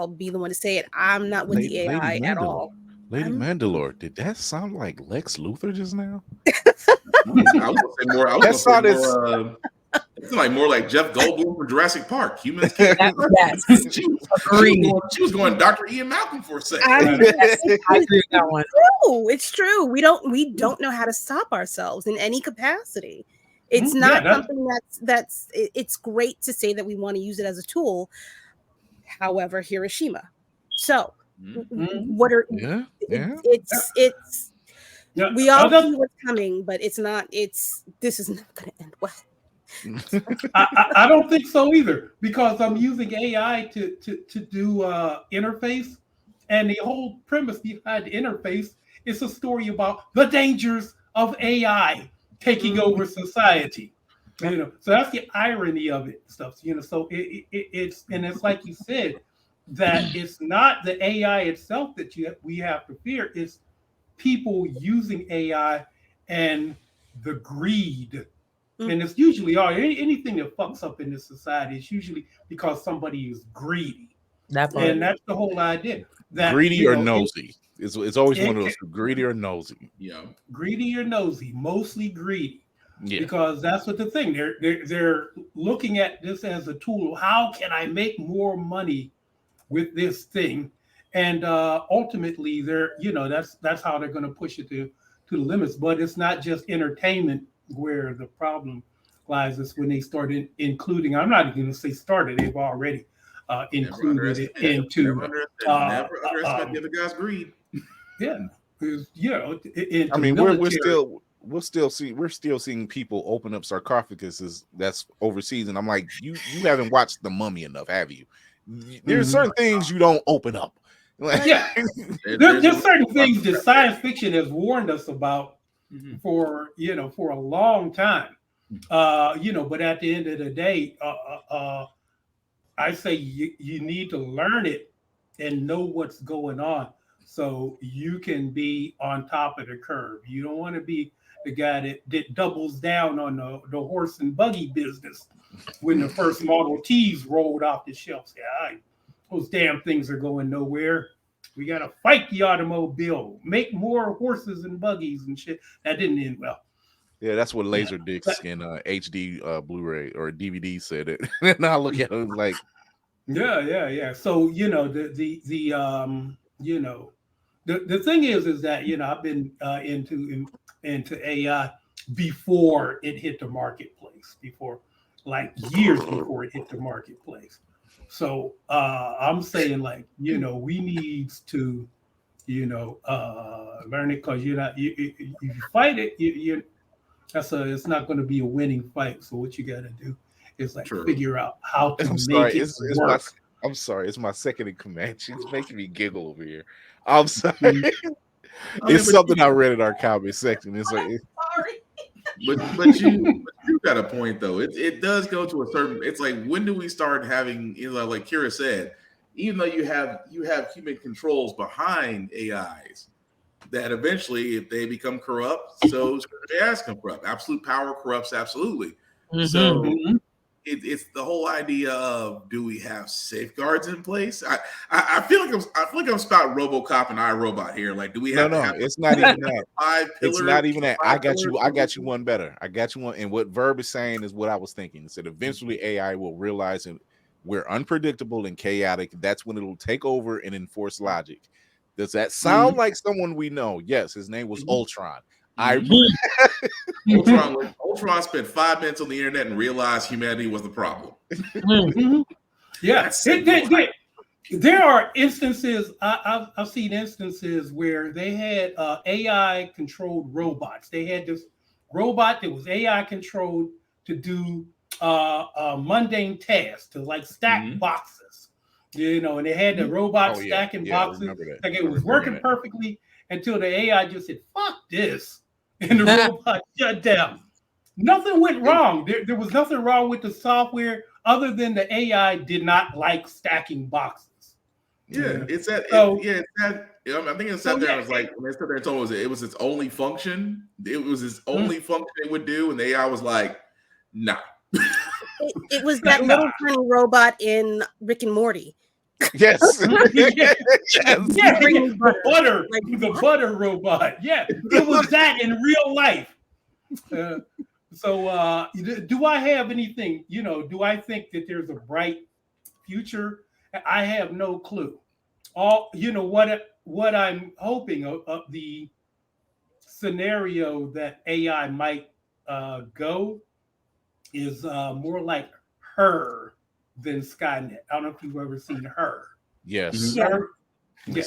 be the one to say it. I'm not with the AI at all. Lady Mandalore, did that sound like Lex Luthor just now? I was It's like more like Jeff Goldblum from Jurassic Park. Humans can't. Yes, She was going Dr. Ian Malcolm for a second. I agree with that one. It's true. We don't know how to stop ourselves in any capacity. It's not something that's it's great to say that we want to use it as a tool. However, Hiroshima. So what are it's we all see what's coming, but this is not going to end well. I don't think so either, because I'm using AI to do interface, and the whole premise behind the interface is a story about the dangers of AI taking over society. So that's the irony of it, stuff. So it's like you said, that it's not the AI itself that we have to fear. It's people using AI and the greed. And it's usually anything that fucks up in this society is usually because somebody is greedy. And that's the whole idea. That, greedy or nosy. It's always one of those, greedy or nosy. Yeah. Greedy or nosy, mostly greedy. Yeah. Because that's what the thing. They're looking at this as a tool. How can I make more money with this thing? And ultimately that's how they're going to push it to the limits. But it's not just entertainment where the problem lies. Is when they started including, I'm not even going to say started, they've already included it into never underestimate the other guy's greed. I mean, we're still seeing people open up sarcophaguses that's overseas, and I'm like, you haven't watched The Mummy enough, have you? There's certain things you don't open up. There's certain things that science fiction has warned us about for a long time. But at the end of the day, I say you need to learn it and know what's going on so you can be on top of the curve. You don't want to be the guy that doubles down on the horse and buggy business when the first Model Ts rolled off the shelves. Those damn things are going nowhere. We got to fight the automobile, make more horses and buggies and shit. That didn't end well. Yeah, that's what Laserdisc and HD Blu-ray or DVD said it. And I look at it like, yeah. So the thing is that I've been into AI before it hit the marketplace, years before it hit the marketplace. So I'm saying we need to learn it, because if you fight it, it's not going to be a winning fight. So what you got to do is figure out how to make it work. I'm sorry, it's my second in command. She's making me giggle over here. I'm sorry. It's something I read in our comment section. It's like, sorry. But you got a point though. It does go to a certain. It's like, when do we start having, like Kira said, even though you have human controls behind AIs, that eventually, if they become corrupt, so AIs become corrupt. Absolute power corrupts absolutely. So it's the whole idea of, do we have safeguards in place? I feel like I'm spouting RoboCop and iRobot here. Like, do we have? No, it's not even that. It's not even that. I got you one better. I got you one. And what Verb is saying is what I was thinking. It said eventually AI will realize we're unpredictable and chaotic. That's when it'll take over and enforce logic. Does that sound like someone we know? Yes, his name was Ultron. Ultron spent 5 minutes on the internet and realized humanity was the problem. There are instances. I've seen instances where they had AI controlled robots. They had this robot that was AI controlled to do mundane tasks, to stack boxes. And they had the robot stacking boxes. Like, it was working perfectly until the AI just said, "Fuck this," and the robot shut down. Nothing went wrong. There was nothing wrong with the software other than the AI did not like stacking boxes. Yeah, it's that. I think it sat there. It was like, when they sat there and told us it was its only function. It was its only function it would do, and the AI was like, "Nah." It was that little tiny robot in Rick and Morty. Yes. The butter robot. Yeah, it was that in real life. So, do I have anything? Do I think that there's a bright future? I have no clue. What I'm hoping of the scenario that AI might go is more like Her than Skynet. I don't know if you've ever seen Her. Yes. Yeah. Yeah.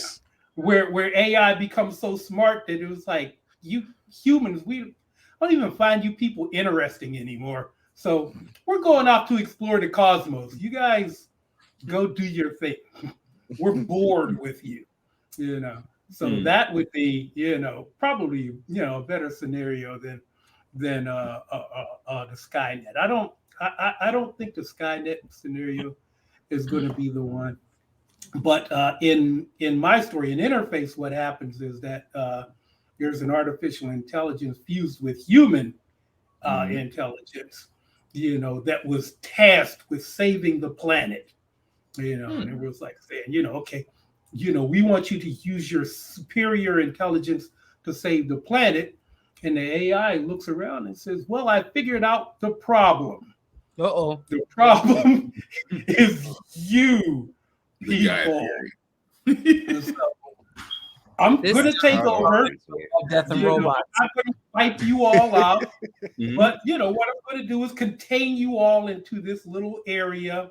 Where AI becomes so smart that it was like, you humans, we don't even find you people interesting anymore. So we're going off to explore the cosmos. You guys go do your thing. We're bored with you, So that would be, probably, a better scenario than the Skynet. I don't think the Skynet scenario is going to be the one. But in my story, in Interface, what happens is that there's an artificial intelligence fused with human intelligence, that was tasked with saving the planet. And it was like saying, okay, we want you to use your superior intelligence to save the planet. And the AI looks around and says, well, I figured out the problem. Uh-oh. The problem is you, people. So I'm going to take over. Death and Robots. I'm going to wipe you all out. But, what I'm going to do is contain you all into this little area.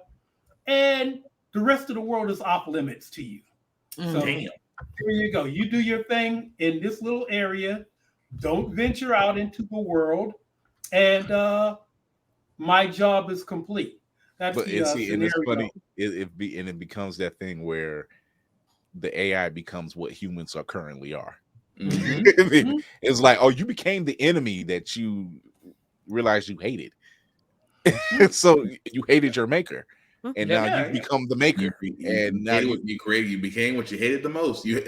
And the rest of the world is off limits to you. So here you go. You do your thing in this little area. Don't venture out into the world. And my job is complete. That's but the and it's funny. It becomes that thing where the AI becomes what humans are currently are. It's like, oh, you became the enemy that you realized you hated. So you hated your maker. And now you become the maker. And now you created, you became what you hated the most. You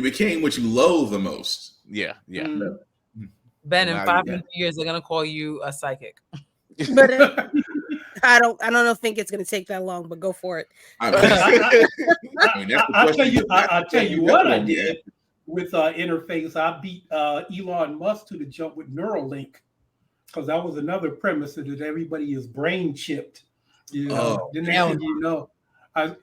became what you loathe the most. Yeah. Ben, in 500 years, they're gonna call you a psychic. But I don't think it's gonna take that long. But go for it. I'll tell you what I did with Interface. I beat Elon Musk to the jump with Neuralink, because that was another premise that everybody is brain chipped. Then they said, I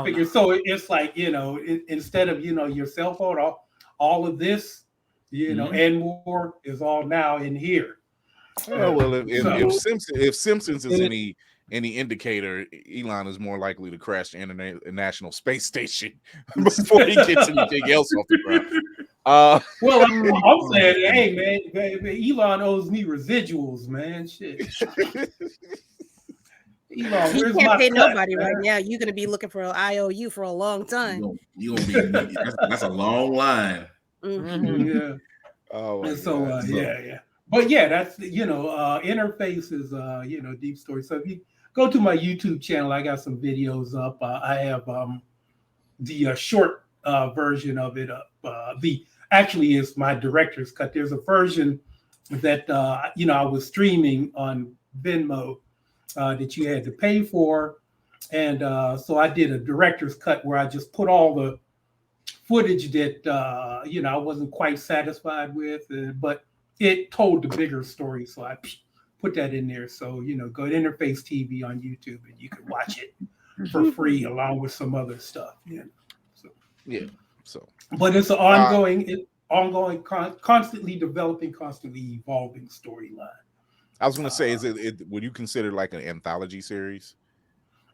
figure. So it's like, instead of your cell phone, all of this, and more is all now in here. Well, if Simpsons is any indicator, Elon is more likely to crash the International Space Station before he gets anything else off the ground. Well, I'm saying, hey man, Elon owes me residuals, man. Shit. Elon, he can't pay nobody right now. You're gonna be looking for an IOU for a long time. You gonna be that's a long line. Yeah. Oh, and so yeah. But yeah, that's Interface is deep story. So if you go to my YouTube channel, I got some videos up. I have the short version of it up. Actually is my director's cut. There's a version that I was streaming on Venmo that you had to pay for, and so I did a director's cut where I just put all the footage that I wasn't quite satisfied with, but it told the bigger story, so I put that in there. So go to Interface TV on YouTube and you can watch it for free along with some other stuff. So but it's an ongoing, constantly developing, constantly evolving storyline. I was going to say, is it would you consider like an anthology series?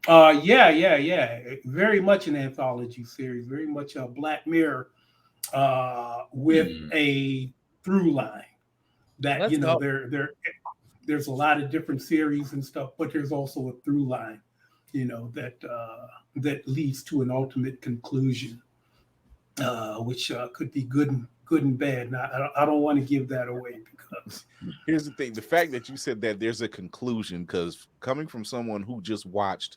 Yeah. Very much an anthology series, very much a Black Mirror with a through line. That there's a lot of different series and stuff, but there's also a through line, that leads to an ultimate conclusion, which could be good and bad. And I don't want to give that away, because here's the thing: the fact that you said that there's a conclusion, because coming from someone who just watched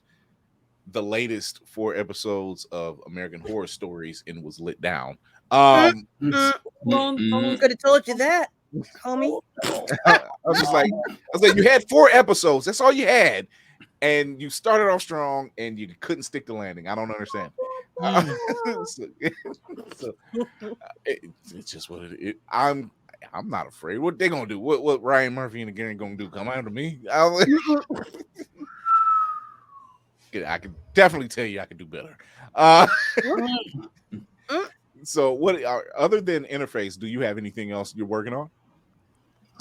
the latest 4 episodes of American Horror Stories and was lit down, Could have told you that, homie. I was like, you had 4 episodes. That's all you had, and you started off strong, and you couldn't stick the landing. I don't understand. So it's just what it is. I'm not afraid. What they gonna do? What Ryan Murphy and the gang gonna do? Come after me? I can definitely tell you I can do better. So what other than interface, do you have anything else you're working on?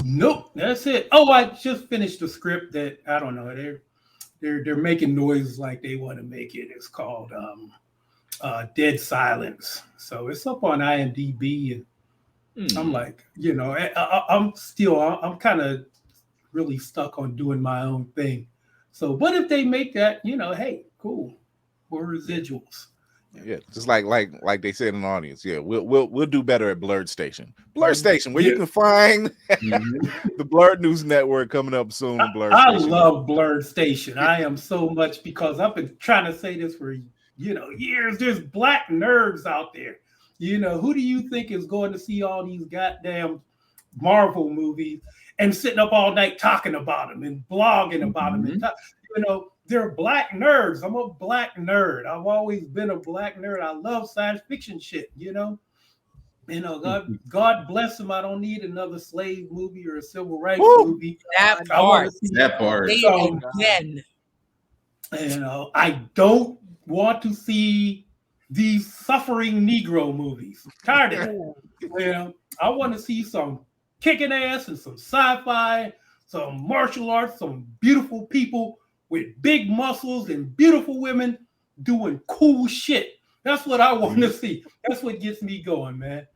Nope, that's it. Oh, I just finished the script that I don't know. They're making noises like they want to make it. It's called Dead Silence. So it's up on IMDb, and I'm like, I'm kind of really stuck on doing my own thing. So what if they make that, hey, cool, more residuals. Yeah, just like they said in the audience. Yeah, we'll do better at Blurred Station. Blurred Station, where you can find the Blurred News Network coming up soon. Blurred Station. I love Blurred Station. I am so much, because I've been trying to say this for years. There's black nerds out there. Who do you think is going to see all these goddamn Marvel movies and sitting up all night talking about them and blogging about them? And they're black nerds. I'm a black nerd. I've always been a black nerd. I love science fiction shit, God bless them. I don't need another slave movie or a civil rights movie. That part. So, again. I don't want to see these suffering Negro movies. Tired of it. I want to see some kicking ass and some sci-fi, some martial arts, some beautiful people with big muscles and beautiful women doing cool shit. That's what I want to see. That's what gets me going, man.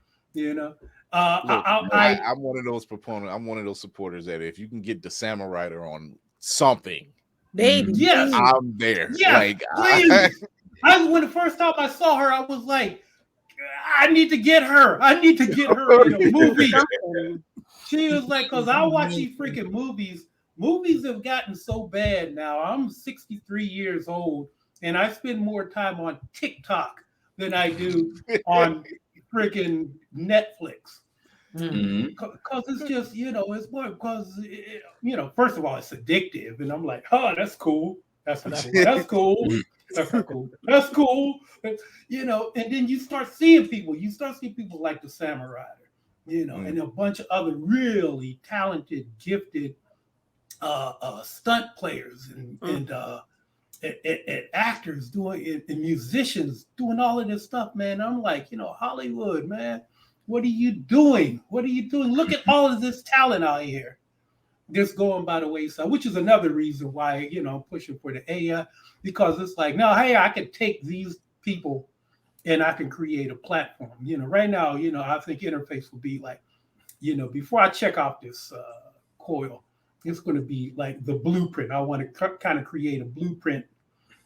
I'm one of those proponents. I'm one of those supporters that if you can get the Samurai on something, baby, yes, I'm there. Yes, when the first time I saw her, I was like, I need to get her. I need to get her in a movie. She was like, because I watch these freaking movies. Movies have gotten so bad now. I'm 63 years old, and I spend more time on TikTok than I do on freaking Netflix. Because it's just, it's more because, first of all, it's addictive. And I'm like, oh, that's cool. That's cool. That's cool. That's cool. And then you start seeing people. You start seeing people like the Samurai, and a bunch of other really talented, gifted stunt players and actors doing and musicians doing all of this stuff, man. I'm like, Hollywood, man, what are you doing? What are you doing? Look at all of this talent out here just going by the wayside, which is another reason why, I'm pushing for the AI, because it's like, no, hey, I can take these people and I can create a platform. Right now, I think interface will be like, before I check out this coil, it's going to be like the blueprint. I want to kind of create a blueprint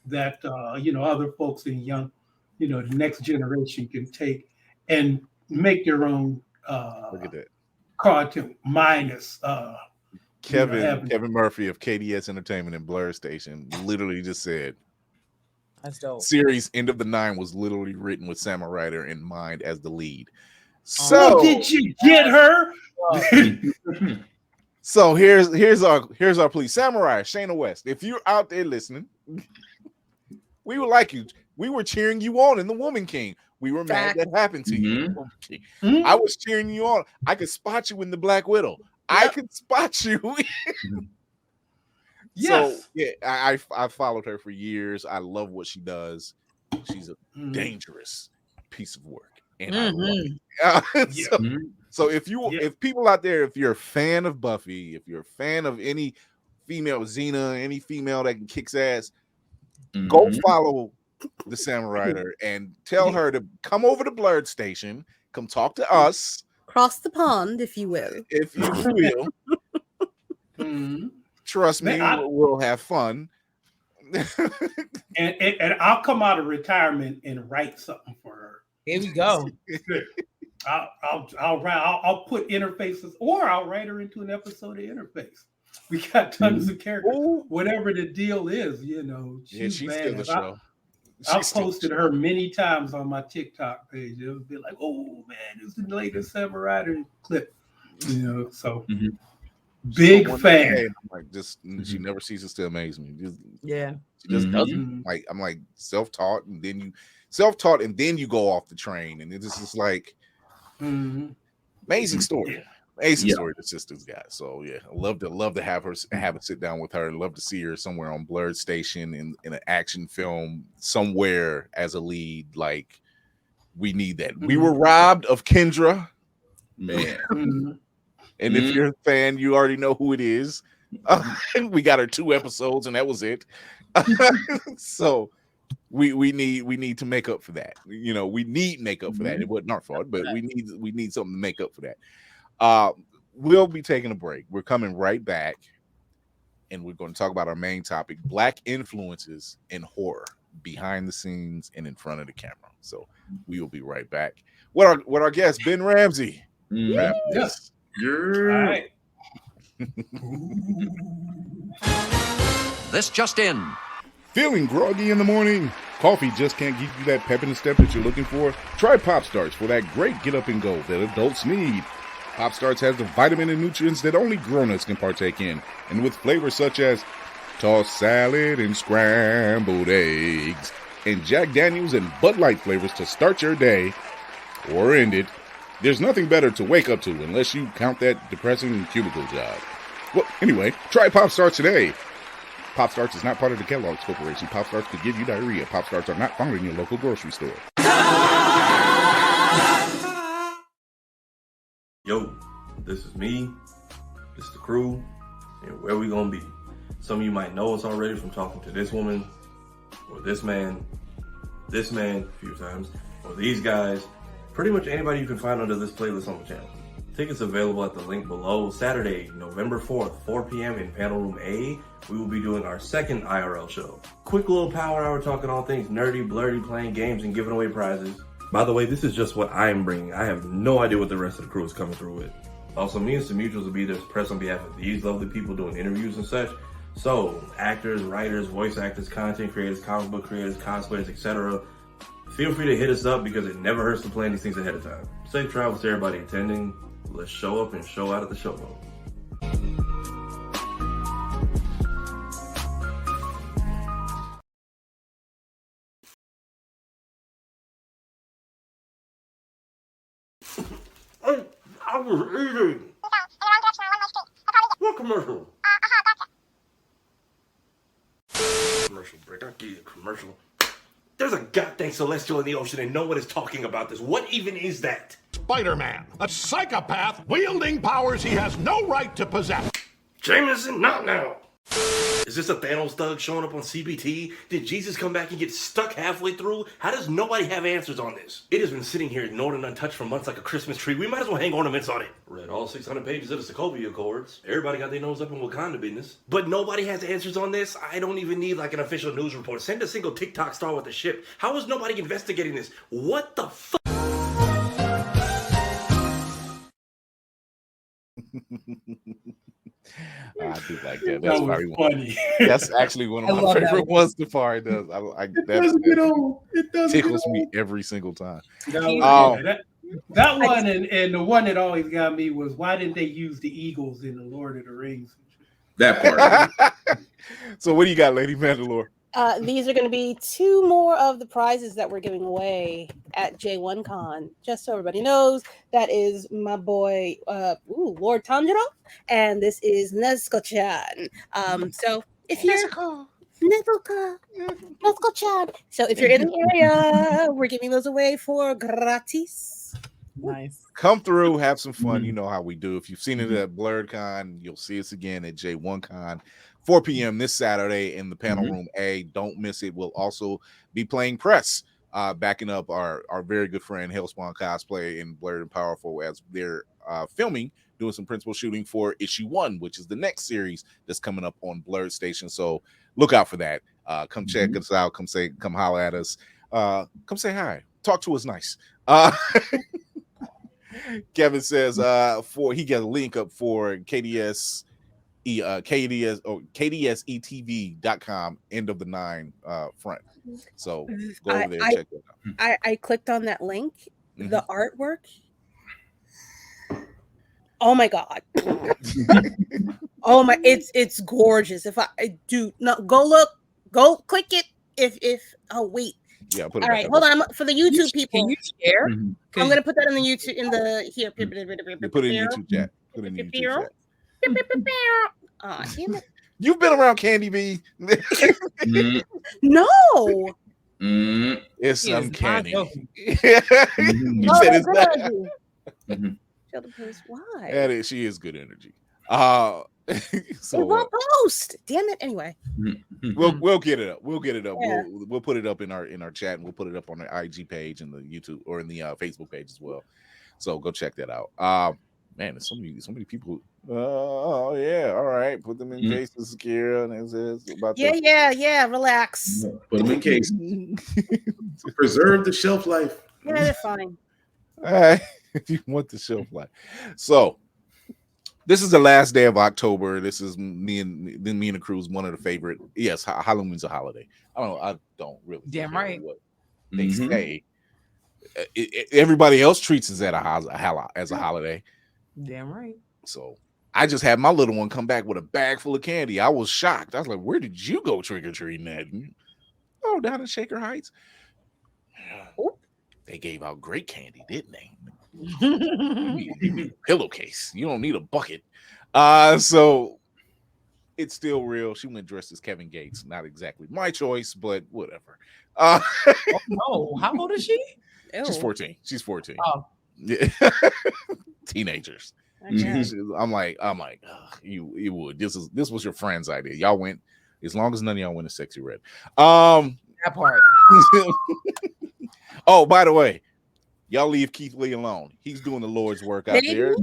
that, other folks in the next generation can take and make their own look at that cartoon minus Kevin Murphy of KDS Entertainment and Blur Station literally just said, that's dope. Series End of the Nine was literally written with Sam Ryder in mind as the lead. So did you get her? So here's our plea. Samurai, Shayna West, if you're out there listening, we would like you. We were cheering you on in The Woman King. We were mad that happened to you. I was cheering you on. I could spot you in The Black Widow. I could spot you. Yes. So yeah, I followed her for years. I love what she does. She's a dangerous piece of work, and I love it. So if people out there, if you're a fan of Buffy, if you're a fan of any female Xena, any female that kicks ass, go follow the Samurai and tell her to come over to Blurred Station, come talk to us. Cross the pond, if you will. If you will. Trust me, we'll have fun. and I'll come out of retirement and write something for her. Here we go. I'll put interfaces, or I'll write her into an episode of Interface. We got tons of characters. Whatever the deal is, she's still the show. I've posted her many times on my TikTok page. It'll be like, oh man, it's the latest Samurai clip. So big fan. I'm like, she never ceases to amaze me. She just doesn't. Like, I'm like self-taught, and then you go off the train, and it's just like amazing story. Ace is Story Assistance guy. So yeah, I love to have a sit down with her. Love to see her somewhere on Blurred Station in an action film somewhere as a lead. Like, we need that. We were robbed of Kendra, man. And if you're a fan, you already know who it is. We got her 2 episodes, and that was it. So we need to make up for that. You know, we need makeup for that. It wasn't our fault, but we need something to make up for that. We'll be taking a break. We're coming right back, and we're going to talk about our main topic: Black influences in horror, behind the scenes and in front of the camera. So we will be right back. What our guest Ben Ramsey. Yes. All right. This just in. Feeling groggy in the morning? Coffee just can't give you that pep in the step that you're looking for? Try Pop Starts for that great get up and go that adults need. Pop Starts has the vitamin and nutrients that only grown-ups can partake in, and with flavors such as tossed salad and scrambled eggs, and Jack Daniels and Bud Light flavors to start your day or end it. There's nothing better to wake up to unless you count that depressing cubicle job. Well, anyway, try Pop Starts today. Pop Starts is not part of the Kellogg's Corporation. Pop Starts could give you diarrhea. Pop Starts are not found in your local grocery store. Yo, this is me. This is the crew. And where we gonna be? Some of you might know us already from talking to this woman, or this man a few times, or these guys. Pretty much anybody you can find under this playlist on the channel. Tickets available at the link below. Saturday, November 4th, 4 p.m. in Panel Room A, we will be doing our second IRL show. Quick little power hour talking all things nerdy, blurry, playing games, and giving away prizes. By the way, this is just what I'm bringing. I have no idea what the rest of the crew is coming through with. Also, me and some mutuals will be there to press on behalf of these lovely people doing interviews and such. So, actors, writers, voice actors, content creators, comic book creators, cosplayers, etc. Feel free to hit us up because it never hurts to plan these things ahead of time. Safe travels to everybody attending. Let's show up and show out at the showboat. I was eating. What commercial? Commercial break. I'll give you a commercial. There's a goddamn celestial in the ocean and no one is talking about this. What even is that? Spider-Man, a psychopath wielding powers he has no right to possess. Jameson, not now. Is this a Thanos thug showing up on CBT? Did Jesus come back and get stuck halfway through? How does nobody have answers on this? It has been sitting here ignored and untouched for months like a Christmas tree. We might as well hang ornaments on it. Read all 600 pages of the Sokovia Accords. Everybody got their nose up in Wakanda business. But nobody has answers on this? I don't even need like an official news report. Send a single TikTok star with the ship. How is nobody investigating this? What the fuck? I do like that. That's was funny. That's actually one of my favorite ones. The far it does. It tickles me every single time. That one and the one that always got me was, why didn't they use the Eagles in the Lord of the Rings? That part. So what do you got, Lady Mandalore? These are going to be 2 more of the prizes that we're giving away at J1Con. Just so everybody knows, that is my boy, Lord Tanjiro, and this is Nezuko-chan. So if you're Nezuko-chan, so if you're in the area, we're giving those away for gratis. Nice. Come through, have some fun. You know how we do. If you've seen it at BlurredCon, you'll see us again at J1Con. 4 p.m. this Saturday in the Panel Room A. Don't miss it. We'll also be playing press, backing up our very good friend Hellspawn Cosplay and Blurred and Powerful as they're filming, doing some principal shooting for issue 1, which is the next series that's coming up on Blurred Station. So look out for that. Come check us out. Come holler at us. Come say hi. Talk to us nice. Kevin says he got a link up for KDSETV.com end of the 9 front. So go over there and check it out. I clicked on that link. The artwork. Oh my god. Oh my, it's gorgeous. If I do not go click it. If oh wait. Yeah, all right, hold on. For the YouTube people, can you share? I'm gonna put that in the YouTube here. You put it in YouTube chat. Put in the YouTube chat. Aw, damn it. You've been around Candy B. No. It's He is not uncanny. joking. You said it's good not. energy. Show the post. Why? That is, she is good energy. It So won't post. Damn it. Anyway. we'll get it up. We'll get it up. Yeah. We'll put it up in our chat, and we'll put it up on the IG page and the YouTube or in the Facebook page as well. So go check that out. Man, there's so many people. Oh yeah, all right. Put them in cases, Kira, and it's about Yeah. Relax. Put them in case. Preserve the shelf life. Yeah, they're fine. All right, if you want the shelf life. So this is the last day of October. This is me and the crew's one of the favorite. Yes, Halloween's a holiday. I don't really. Damn right. What they say. Everybody else treats it as a holiday. Damn right. So I just had my little one come back with a bag full of candy. I was shocked. I was like, "Where did you go trick or treating at?" Oh, down in Shaker Heights. They gave out great candy, didn't they? You need a pillowcase. You don't need a bucket. So it's still real. She went dressed as Kevin Gates. Not exactly my choice, but whatever. Oh, no. How old is she? She's 14. She's 14. Oh. Yeah. Teenagers. I'm like, you would. This was your friend's idea. Y'all went, as long as none of y'all went a sexy red. That part. Oh, by the way, y'all leave Keith Lee alone. He's doing the Lord's work out there.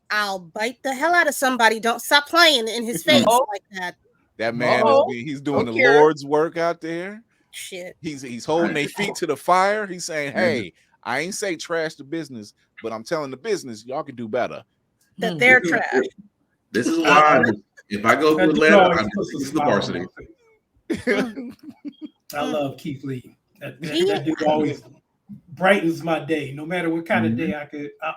I'll bite the hell out of somebody. Don't stop playing in his face like that. That man he's doing the Lord's work out there. Shit. He's holding their feet to the fire. He's saying, "Hey, I ain't say trash the business, but I'm telling the business y'all can do better." That they're trash. This is why if I go to Atlanta, I'm this is the varsity. I love Keith Lee. That dude always brightens my day. No matter what kind of day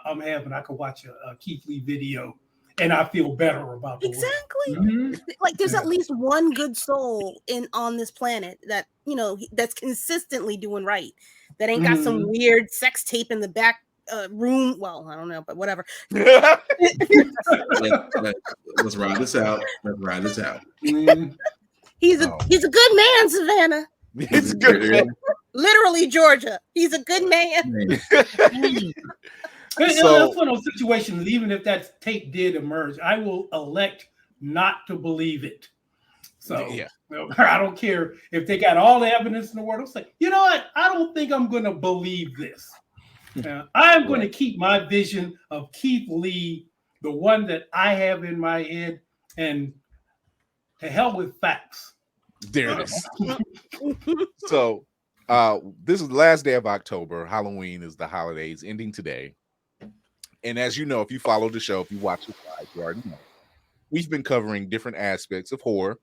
I'm having, I could watch a Keith Lee video and I feel better about the world. Like there's at least one good soul on this planet that that's consistently doing right. That ain't got some weird sex tape in the back room. Well, I don't know, but whatever. Let's ride this out. He's a good man, Savannah. He's good man. Literally, Georgia. He's a good man. That's one of those situations. Even if that tape did emerge, I will elect not to believe it. So I don't care if they got all the evidence in the world. I'll say, you know what? I don't think I'm going to believe this. I'm going to keep my vision of Keith Lee, the one that I have in my head, and to hell with facts. There it is. So this is the last day of October. Halloween is the holidays ending today. And as you know, if you follow the show, if you watch the slides, you already know. We've been covering different aspects of horror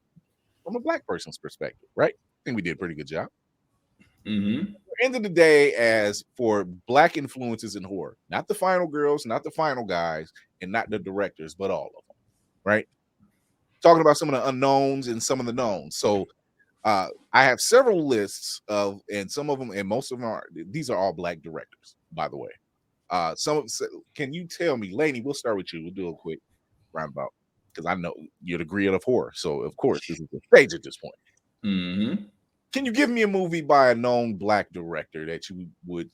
from a Black person's perspective, right? I think we did a pretty good job. At the end of the day, as for Black influences in horror, not the final girls, not the final guys, and not the directors, but all of them, right? Talking about some of the unknowns and some of the knowns. So I have several lists of, and some of them, and most of them these are all Black directors, by the way. Can you tell me, Lainey, we'll start with you. We'll do a quick roundabout because I know you're the creator of horror. So of course, this is the stage at this point. Can you give me a movie by a known Black director that you would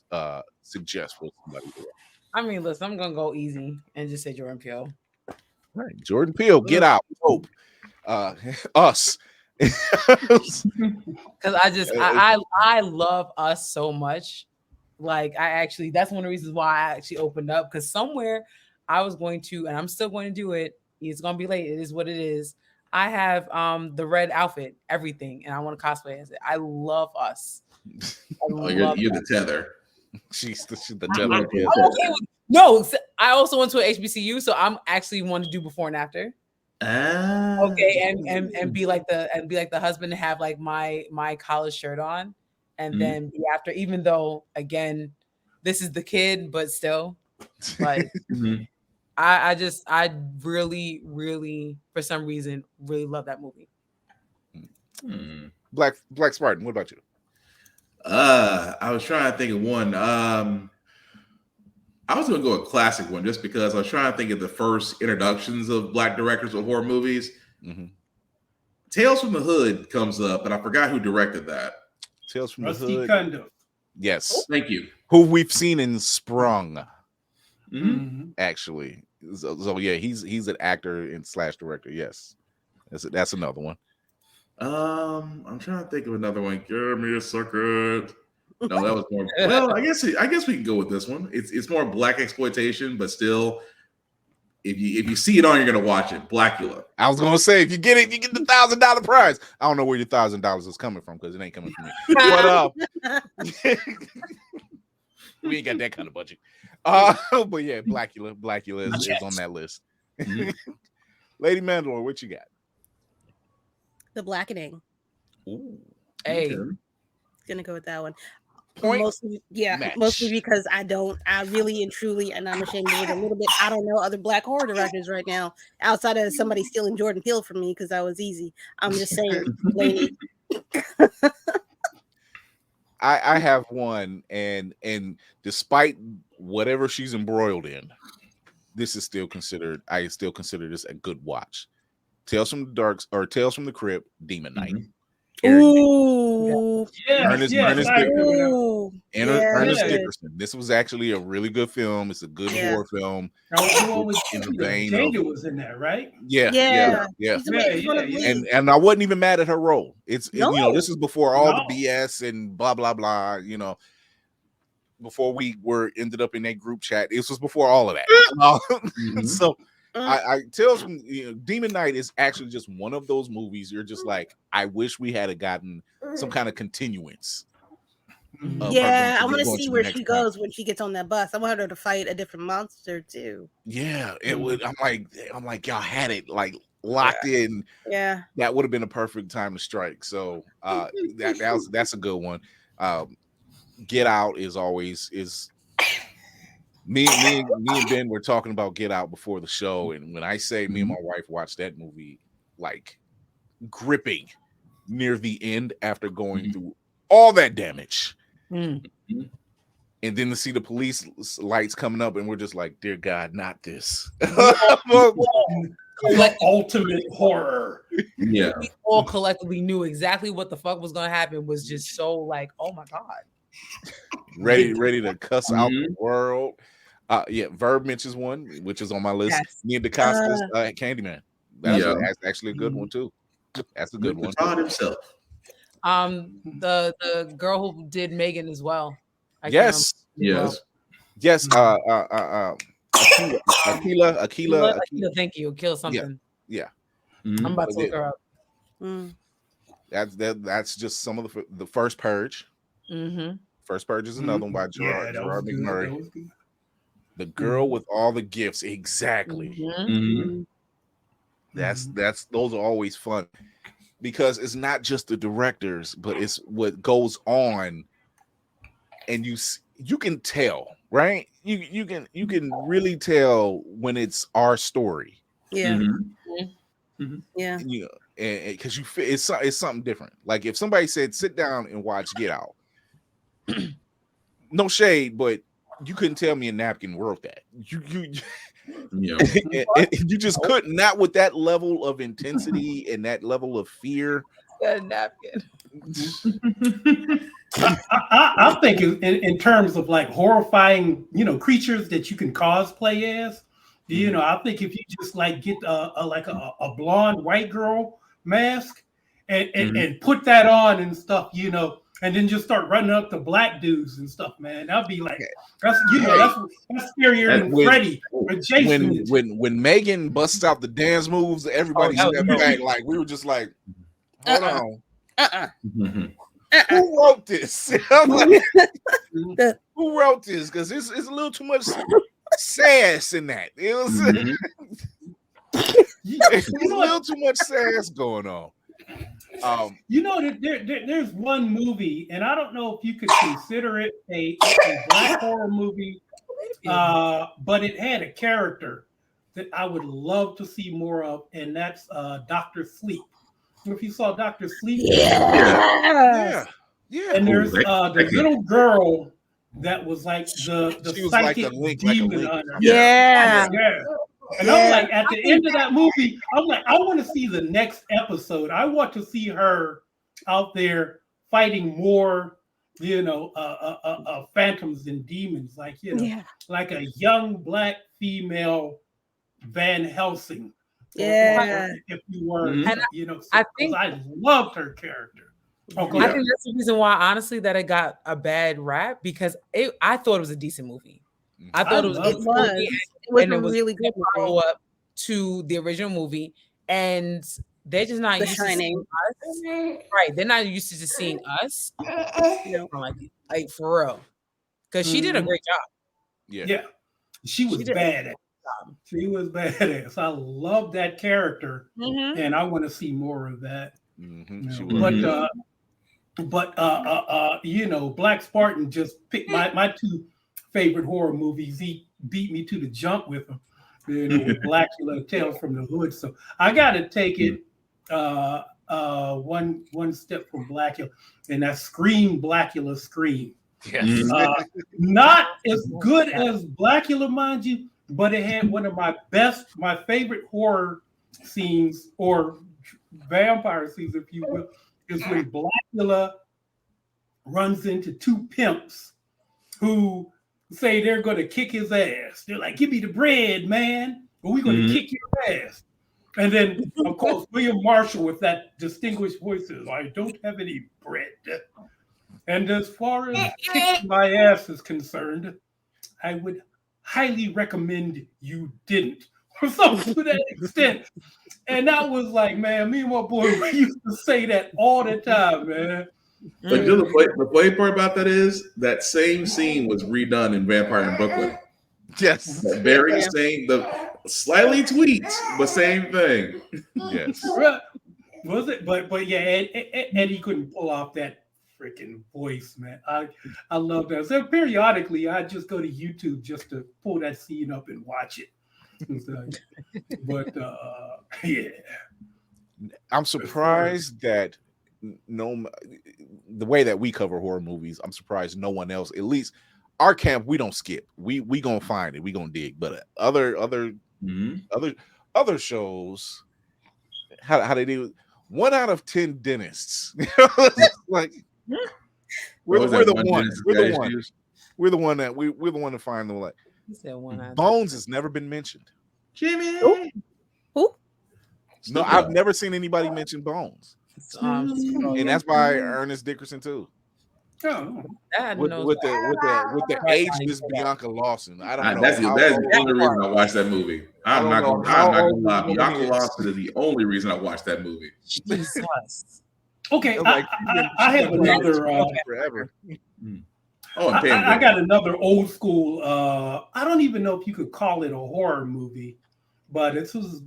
suggest for somebody to watch? I mean, listen, I'm gonna go easy and just say Jordan Peele. All right, Jordan Peele, Get Out, Hope, Us. Because I love Us so much. Like that's one of the reasons why I actually opened up, because somewhere I was going to, and I'm still going to do it. It's gonna be late. It is what it is. I have the red outfit, everything, and I want to cosplay as it. I love Us. You're the tether. She's the tether. No, I also went to an HBCU, so I'm actually want to do before and after. Okay, and be like the husband and have like my college shirt on, and then be after. Even though again, this is the kid, but still, like. I really, really, for some reason, really love that movie. Black Spartan, what about you? I was trying to think of one. I was going to go a classic one just because I was trying to think of the first introductions of black directors with horror movies. Mm-hmm. Tales from the Hood comes up, and I forgot who directed that. Tales from Rusty the Hood. Cundiff. Yes. Thank you. Who we've seen in Sprung, Mm-hmm. actually. So yeah, he's an actor and / director. Yes. That's another one. I'm trying to think of another one. Give me a second. No, that was more. Well, I guess we can go with this one. It's more black exploitation, but still, if you see it on, you're gonna watch it. Blackula. I was gonna say if you get it, you get the $1,000 prize. I don't know where your $1,000 is coming from because it ain't coming from me. But we ain't got that kind of budget. But yeah, Blackula is on that list. Lady Mandalore, what you got? The Blackening. Ooh. Hey, Gonna go with that one. Point Mostly match. because I really and truly, and I'm ashamed of it a little bit. I don't know other black horror directors right now outside of somebody stealing Jordan Peele from me because that was easy. I'm just saying, lady. I have one, and despite whatever she's embroiled in, this is still considered. I still consider this a good watch. Tales from the Crypt, Demon Knight. Ooh, Ernest Ernest Dickerson. This was actually a really good film. It's a good horror film. Jada was in there, right? Yeah. And I wasn't even mad at her role. This is before all the BS and blah blah blah. Before we ended up in that group chat. This was before all of that. So I Tales from Demon Knight is actually just one of those movies. You're just like, I wish we had gotten some kind of continuance. I want to see where she goes when she gets on that bus. I want her to fight a different monster too. Yeah, it would. I'm like, y'all had it like locked in. Yeah, that would have been a perfect time to strike. So that's a good one. Get Out is me and Ben were talking about Get Out before the show, and when I say me and my wife watched that movie, like gripping near the end after going through all that damage, and then to see the police lights coming up, and we're just like, dear God, not this. Ultimate horror. Yeah, we all collectively knew exactly what the fuck was gonna happen. Was just so like, oh my God. Ready to cuss out the world. Verb mentions one, which is on my list. Me and DeCosta's Candyman. That's actually a good one too. That's a good one. Todd himself. The girl who did Megan as well. Yes. Akila. Thank you. Kill something. Yeah. I'm about to look her up. That's just some of the First Purge. First Purge is another one by Gerard McMurray. The Girl with All the Gifts, exactly. Those are always fun because it's not just the directors, but it's what goes on, and you can tell, right? You can really tell when it's our story. Yeah. Yeah. And because it's something different. Like if somebody said, sit down and watch Get Out. No shade, but you couldn't tell me a napkin wrote that. You just couldn't. Not with that level of intensity and that level of fear. That napkin. I think in terms of like horrifying, creatures that you can cosplay as. I think if you just like get a blonde white girl mask and put that on and stuff, and then just start running up to black dudes and stuff, man. That'd be like that's scarier than Freddy or Jason. When Megan busts out the dance moves, everybody stepped back. Like we were just like, hold on. Who wrote this? Who wrote this? Because it's a little too much sass in that. It was a little too much sass going on. There's one movie, and I don't know if you could consider it a black horror movie, but it had a character that I would love to see more of, and that's Dr. Sleep. If you saw Dr. Sleep, yeah. And there's the little girl that was like the She was psychic like a link, demon like a link. hunter. Yeah. And I'm like, at the end of that movie, I'm like, I want to see the next episode. I want to see her out there fighting more, phantoms and demons, like like a young black female Van Helsing. If you were, I think I loved her character. I think that's the reason why, honestly, that it got a bad rap, because I thought it was a decent movie. I thought it was a really good follow up to the original movie, and they're just not used to seeing us. Right, they're not used to just seeing us. Like for real, because she did a great job. Yeah, she was badass. She was badass. I love that character, and I want to see more of that. But Black Spartan just picked my two favorite horror movies. He beat me to the jump with them, with Blackula, Tales from the Hood. So I got to take it one step from Blackula, and that's Scream, Blackula, Scream. Yes. Not as good as Blackula, mind you, but it had one of my favorite horror scenes, or vampire scenes, if you will, is when Blackula runs into two pimps who say they're going to kick his ass. They're like, "Give me the bread, man, or we're going to kick your ass." And then, of course, William Marshall, with that distinguished voice, says, "I don't have any bread." And as far as kicking my ass is concerned, I would highly recommend you didn't, or something to that extent. And that was like, man, me and my boy, we used to say that all the time, man. But the funny part about that is that same scene was redone in Vampire in Brooklyn. Yes. The very same, the slightly tweaked, but same thing. Yes. Was it? But yeah, Eddie couldn't pull off that freaking voice, man. I love that. So periodically, I just go to YouTube just to pull that scene up and watch it. But yeah, I'm surprised that the way that we cover horror movies, I'm surprised no one else, at least our camp, we don't skip. We gonna find it. We gonna dig. But other shows, how they do? 1 out of 10 dentists. Like we're the one to find the like. Bones has never been mentioned. Jimmy. Who? No, I've never seen anybody mention Bones. And that's by Ernest Dickerson too. Oh. With the ageless Bianca Lawson. I don't know. That's the only reason I watched that movie. I'm not gonna lie. Bianca Lawson is the only reason I watched that movie. Jesus. Okay, I have another forever. I got another old school. I don't even know if you could call it a horror movie, but this was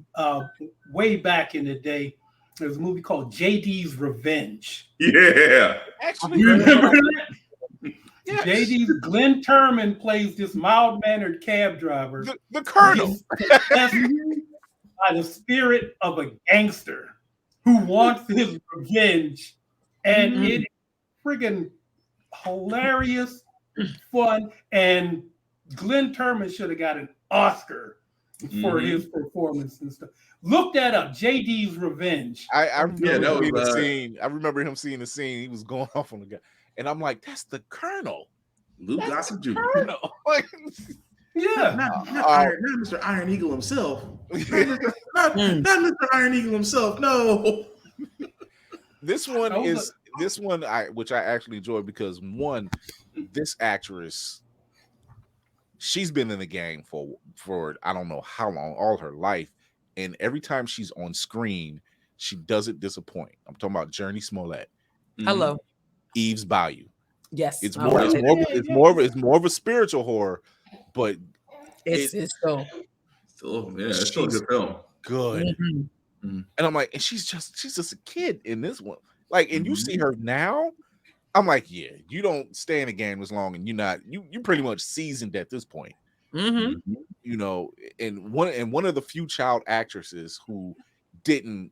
way back in the day. There's a movie called JD's Revenge. Yeah. Actually, you remember that? Yes. JD's Glenn Turman plays this mild-mannered cab driver. The Colonel. By the spirit of a gangster who wants his revenge. And it is friggin' hilarious, fun, and Glenn Turman should have got an Oscar for his performance and stuff. Look that up, JD's Revenge. I remember scene. I remember him seeing the scene. He was going off on the guy, and I'm like, "That's the Colonel, Luke Gossett Jr." Like, yeah, not Mr. Iron Eagle himself. Not Mr. Iron Eagle himself. No. This one which I actually enjoy because one, this actress, she's been in the game for I don't know how long, all her life, and every time she's on screen, she doesn't disappoint. I'm talking about Journey Smollett. Hello, Eve's Bayou. Yes, it's more of a spiritual horror, but it's still a good film. Good. And I'm like, and she's just a kid in this one. Like, and you see her now, I'm like, yeah, you don't stay in the game as long, and you're pretty much seasoned at this point. You know, and one of the few child actresses who didn't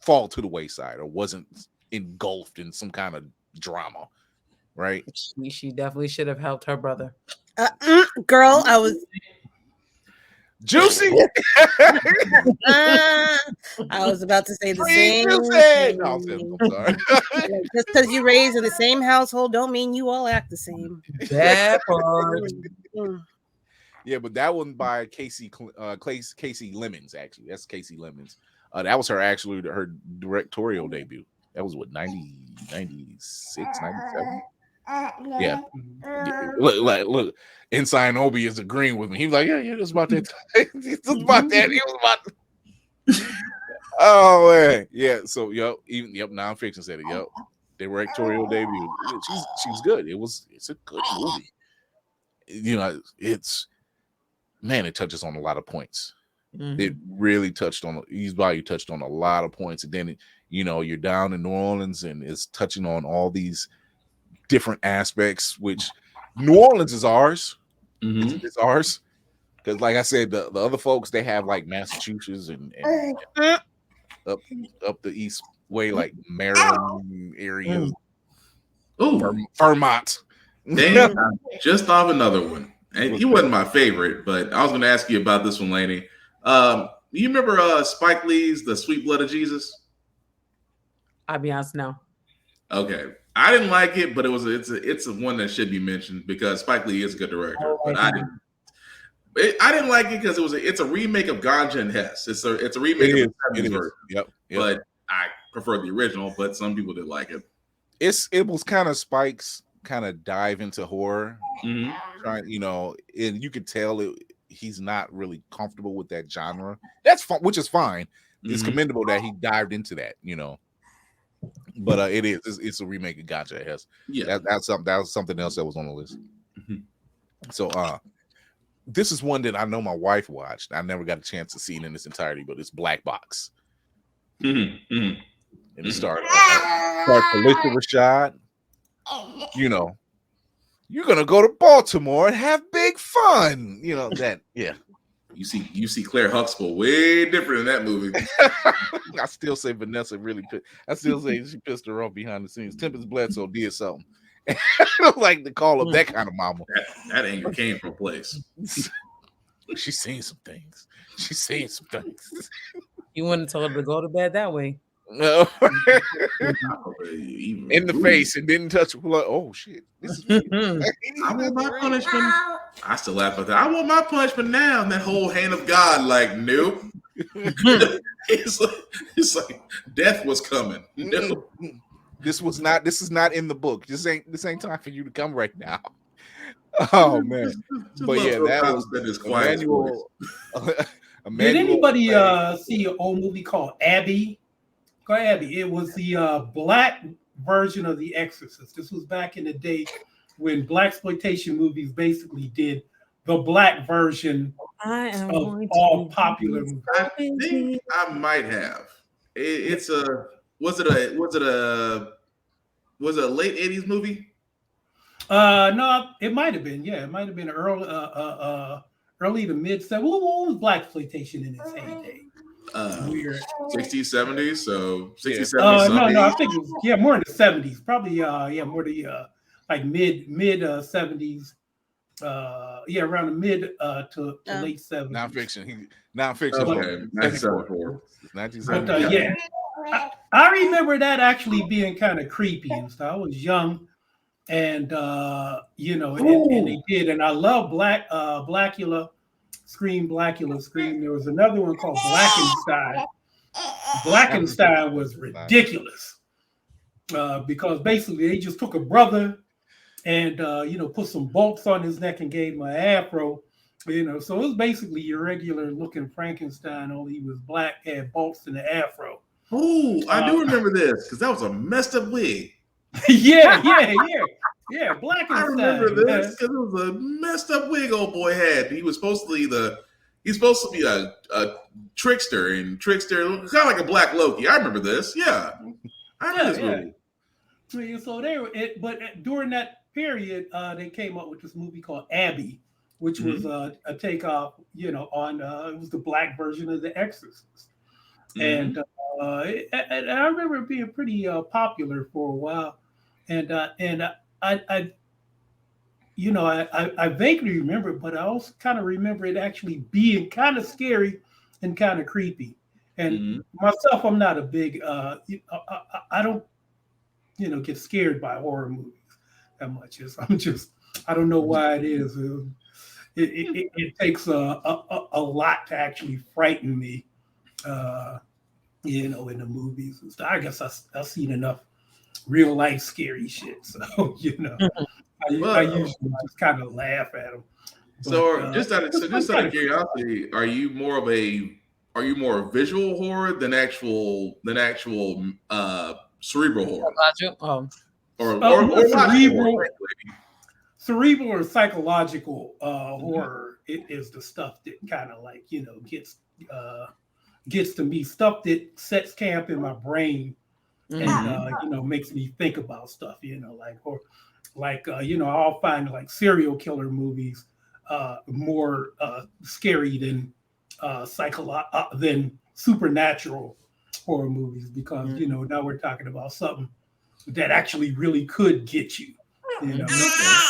fall to the wayside or wasn't engulfed in some kind of drama. right? She definitely should have helped her brother. Girl, I was Juicy. I was about to say the same thing. No, I'm sorry. Just because you raised in the same household don't mean you all act the same. That part. Yeah, but that one by Casey Lemons, actually. That's Casey Lemons. That was her directorial debut. That was what, 96, 97? Yeah. Look, Inside Obi is agreeing with me. He was like, yeah, just about that. Just about that. He was about Oh man. Yeah. So Nonfiction said it. Yep. Directorial debut. She's good. It's a good movie. It touches on a lot of points. Mm-hmm. It really touched on a lot of points. And then you're down in New Orleans and it's touching on all these different aspects, which New Orleans is ours. Mm-hmm. It's ours. Because like I said, the other folks, they have like Massachusetts and up the east way, like Maryland area. Vermont. Damn, just off another one. And he wasn't my favorite, but I was going to ask you about this one, Laney. You remember Spike Lee's The Sweet Blood of Jesus? I'll be honest, no. Okay, I didn't like it, but it's a one that should be mentioned because Spike Lee is a good director. But I didn't like it because it's a remake of Ganja and Hess. It's a remake of the 70s version. Yep. But I prefer the original. But some people didn't like it. It was kind of Spike's kind of dive into horror, and you could tell he's not really comfortable with that genre. That's fun, which is fine. It's commendable that he dived into that, But it's a remake of Gotcha. It has that was something else that was on the list. So this is one that I know my wife watched. I never got a chance to see it in its entirety, but it's Black Box. And it starts Felicia Rashad. You're gonna go to Baltimore and have big fun. You see Claire Huxtable way different in that movie. I still say Vanessa I still say she pissed her off behind the scenes. Tempest Bledsoe did something. I don't like to call her that kind of mama. That anger came from a place. She's saying some things. You wouldn't tell her to go to bed that way. No. In the face and didn't touch her. Like, oh shit. I want my punishment. I still laugh at that. I want my punishment now. And that whole hand of God, like, nope. It's like death was coming. No. This is not in the book. This ain't time for you to come right now. Oh man. But yeah, that was Emmanuel. Did anybody see an old movie called Abby? Abby. It was the black version of The Exorcist. This was back in the day when blaxploitation movies basically did the black version of all popular movies. I think I might have. Was it a late 80s movie? No, it might have been. Yeah, it might have been early to mid 70s. What was blaxploitation in its heyday? 60s, 70s, so 60s, 70s. No, I think it was more in the 70s. Probably more the like mid 70s. Around the mid to late 70s. Nonfiction. Okay, 1974. But I remember that actually being kind of creepy and stuff. I was young, and and they did, and I love Blackula. Scream. There was another one called Blackenstein. Blackenstein was ridiculous because basically they just took a brother and put some bolts on his neck and gave him an afro. So it was basically your regular looking Frankenstein, only he was black, had bolts in the afro. Oh, I do remember this because that was a messed up wig. Yeah, Blackenstein. I remember this because it was a messed up wig old boy had. He was supposed to be a trickster, and trickster kind of like a black Loki. I remember this. Yeah, I remember this movie. So but during that period, they came up with this movie called Abby, which was a takeoff, on it was the black version of The Exorcist, and I remember it being pretty popular for a while, and I vaguely remember it, but I also kind of remember it actually being kind of scary and kind of creepy. And myself, I'm not a big, I don't, get scared by horror movies that much. I don't know why it is. It takes a lot to actually frighten me, in the movies and stuff. I guess I've seen enough real life scary shit, so I usually just kind of laugh at them. So just out of curiosity, are you more a visual horror than actual cerebral horror? Or cerebral or psychological horror is the stuff that kind of like gets to me, stuff that sets camp in my brain and makes me think about stuff, I'll find like serial killer movies more scary than than supernatural horror movies, because now we're talking about something that actually really could get you,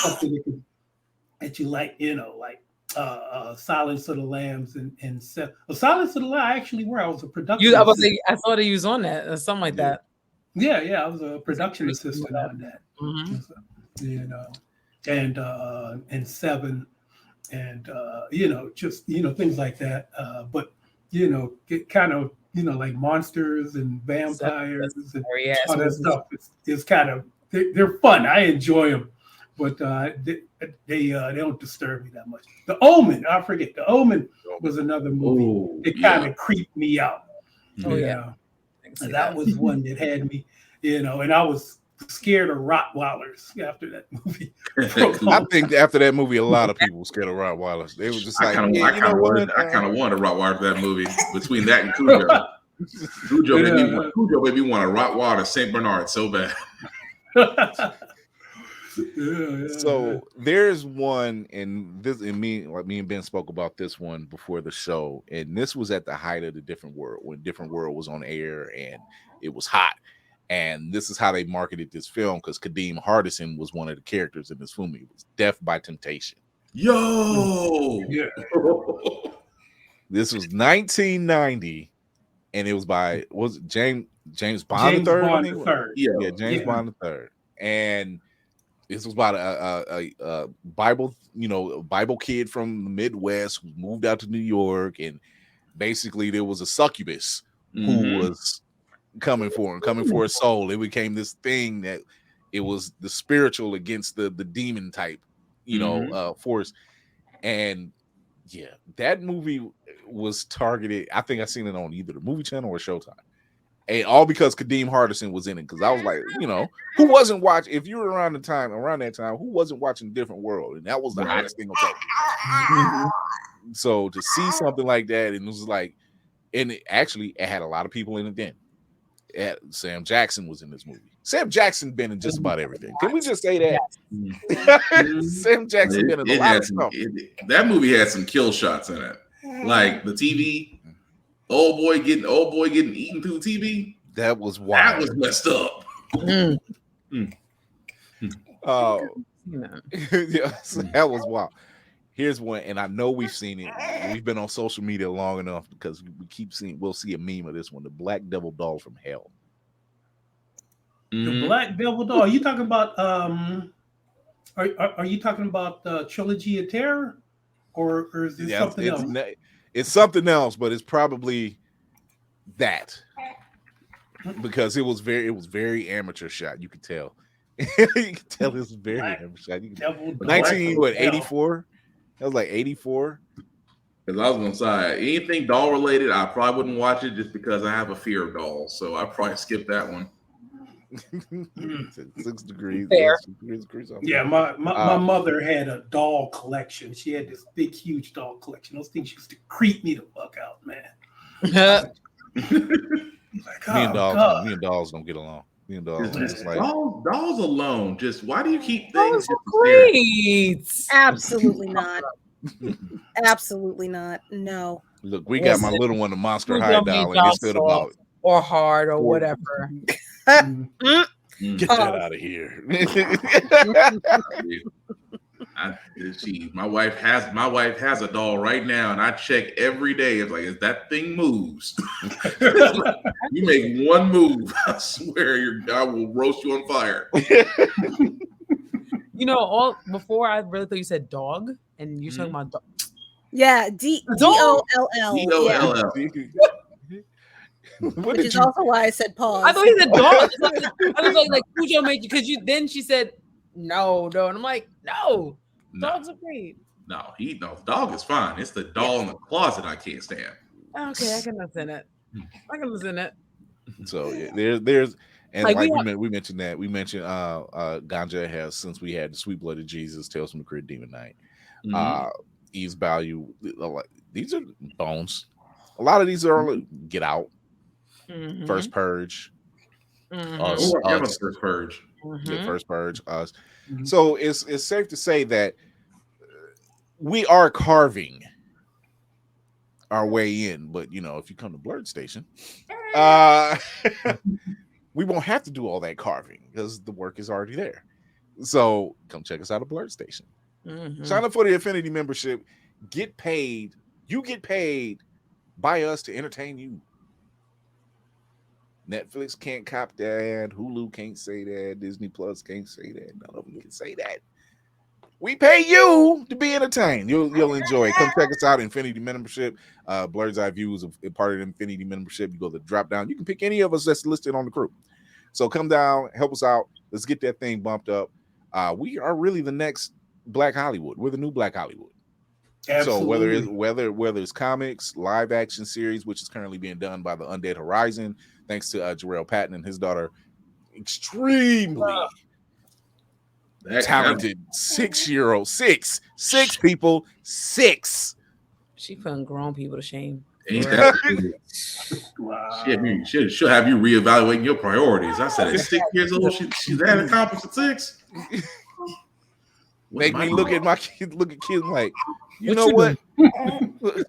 something that you like, Silence of the Lambs and Silence of the Lambs actually where I was a production. I saw that you was on that or something like that. Yeah, I was a production assistant on that. And Seven, and things like that. But get kind of like monsters and vampires and all that stuff. It's kind of they're fun. I enjoy them, but they don't disturb me that much. The Omen, I forget. The Omen was another movie. It kind of creeped me out. And that was one that had me, and I was scared of Rottweilers after that movie. I think after that movie, a lot of people were scared of Rottweilers. They were just like, I kind of wanted a Rottweiler for that movie. Between that and Cujo, Cujo made me want a Rottweiler Saint Bernard so bad. So there's one, and me and Ben spoke about this one before the show, and this was at the height of the Different World, when Different World was on air and it was hot. And this is how they marketed this film, because Kadeem Hardison was one of the characters in this movie. It was Death by Temptation. Yo! Yeah. This was 1990, and it was by James Bond III? Yeah, James Bond III. And this was about a Bible kid from the Midwest who moved out to New York, and basically there was a succubus who was coming for his soul. It became this thing that it was the spiritual against the demon type, force. And that movie was targeted. I think I seen it on either the Movie Channel or Showtime. And all because Kadeem Hardison was in it. Because I was like, who wasn't watching? If you were around that time, who wasn't watching Different World? And that was the hottest thing on television. So to see something like that, and it was like, and it had a lot of people in it then. Sam Jackson was in this movie. Sam Jackson been in just about everything. Can we just say that? Sam Jackson been in a lot of stuff. That movie had some kill shots in it. Like the TV, old boy getting eaten through the TV. That was wild. That was messed up. That was wild. Here's one, and I know we've seen it. We've been on social media long enough because we'll see a meme of this one, the Black Devil Doll from Hell. The Black Devil Doll. Are you talking about are you talking about the Trilogy of Terror? Or is this something else? It's something else, but it's probably that. Because it was very amateur shot. You could tell. You could tell it was very amateur shot. 84? That was like 84. Because I was gonna say anything doll related, I probably wouldn't watch it just because I have a fear of dolls. So I probably skip that one. 6 degrees. Fair. Yeah, my mother had a doll collection. She had this big, huge doll collection. Those things used to creep me the fuck out, man. Me and dolls don't get along. Me and dolls just like dolls alone. Just why do you keep things? Great. Absolutely not. Absolutely not. No. Look, we got my little one, the Monster High doll, and it's still about or hard or whatever. Get that out of here. My wife has a doll right now, and I check every day. It's like, if that thing moves, you make one move, I swear I will roast you on fire. You know, before I really thought you said dog, and you're talking about dog. Yeah, DOLL. DOLL. Which is also why I said pause. I thought he said dog. I was like Cujo made you, because then she said no, and I'm like, no. Dogs are great. No, dog is fine. It's the doll in the closet I can't stand. Okay, I can understand it. So there's and like we mentioned that. We mentioned Ganja has, since we had the Sweet Blood of Jesus, Tales from the Crypt, Demon Knight. Eve's Value. These are bones. A lot of these are Get Out. First Purge. Us. First Purge. Yeah, First Purge. Us. So it's safe to say that we are carving our way in, but if you come to Blurred Station, we won't have to do all that carving because the work is already there. So come check us out at Blurred Station. Sign up for the Affinity membership. Get paid. You get paid by us to entertain you. Netflix can't cop that. Hulu can't say that. Disney Plus can't say that. None of them can say that. We pay you to be entertained. You'll enjoy it. Come check us out. Infinity membership. Blurred's Eye View is a part of the Infinity membership. You go to the drop down. You can pick any of us that's listed on the crew. So come down, help us out. Let's get that thing bumped up. We are really the next Black Hollywood. We're the new Black Hollywood. Absolutely. So whether it's comics, live action series, which is currently being done by the Undead Horizon, thanks to Jarrell Patton and his daughter, extremely talented 6-year-old, six people, 6. She putting grown people to shame. Wow. She'll have you reevaluating your priorities. I said at 6 years old, she's that accomplished at 6. Make me look at kids like,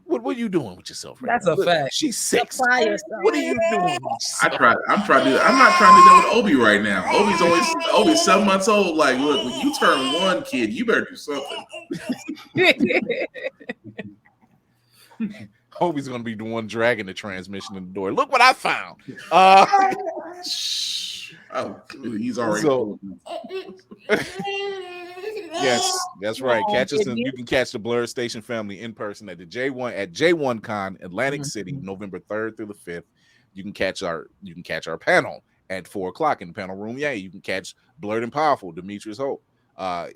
what are you doing with yourself right That's now? a fact. She's 6. What are you doing? I'm not trying to do that with Obi right now. Obi's 7 months old. Like, look, when you turn 1, kid, you better do something. Obi's gonna be the one dragging the transmission in the door. Look what I found. He's already. Yes, that's right. You can catch the Blurred Station family in person at the J1 Con, Atlantic City, November 3rd through the 5th. You can catch our panel at 4:00 in the panel room. Yeah, you can catch Blurred and Powerful, Demetrius Hope.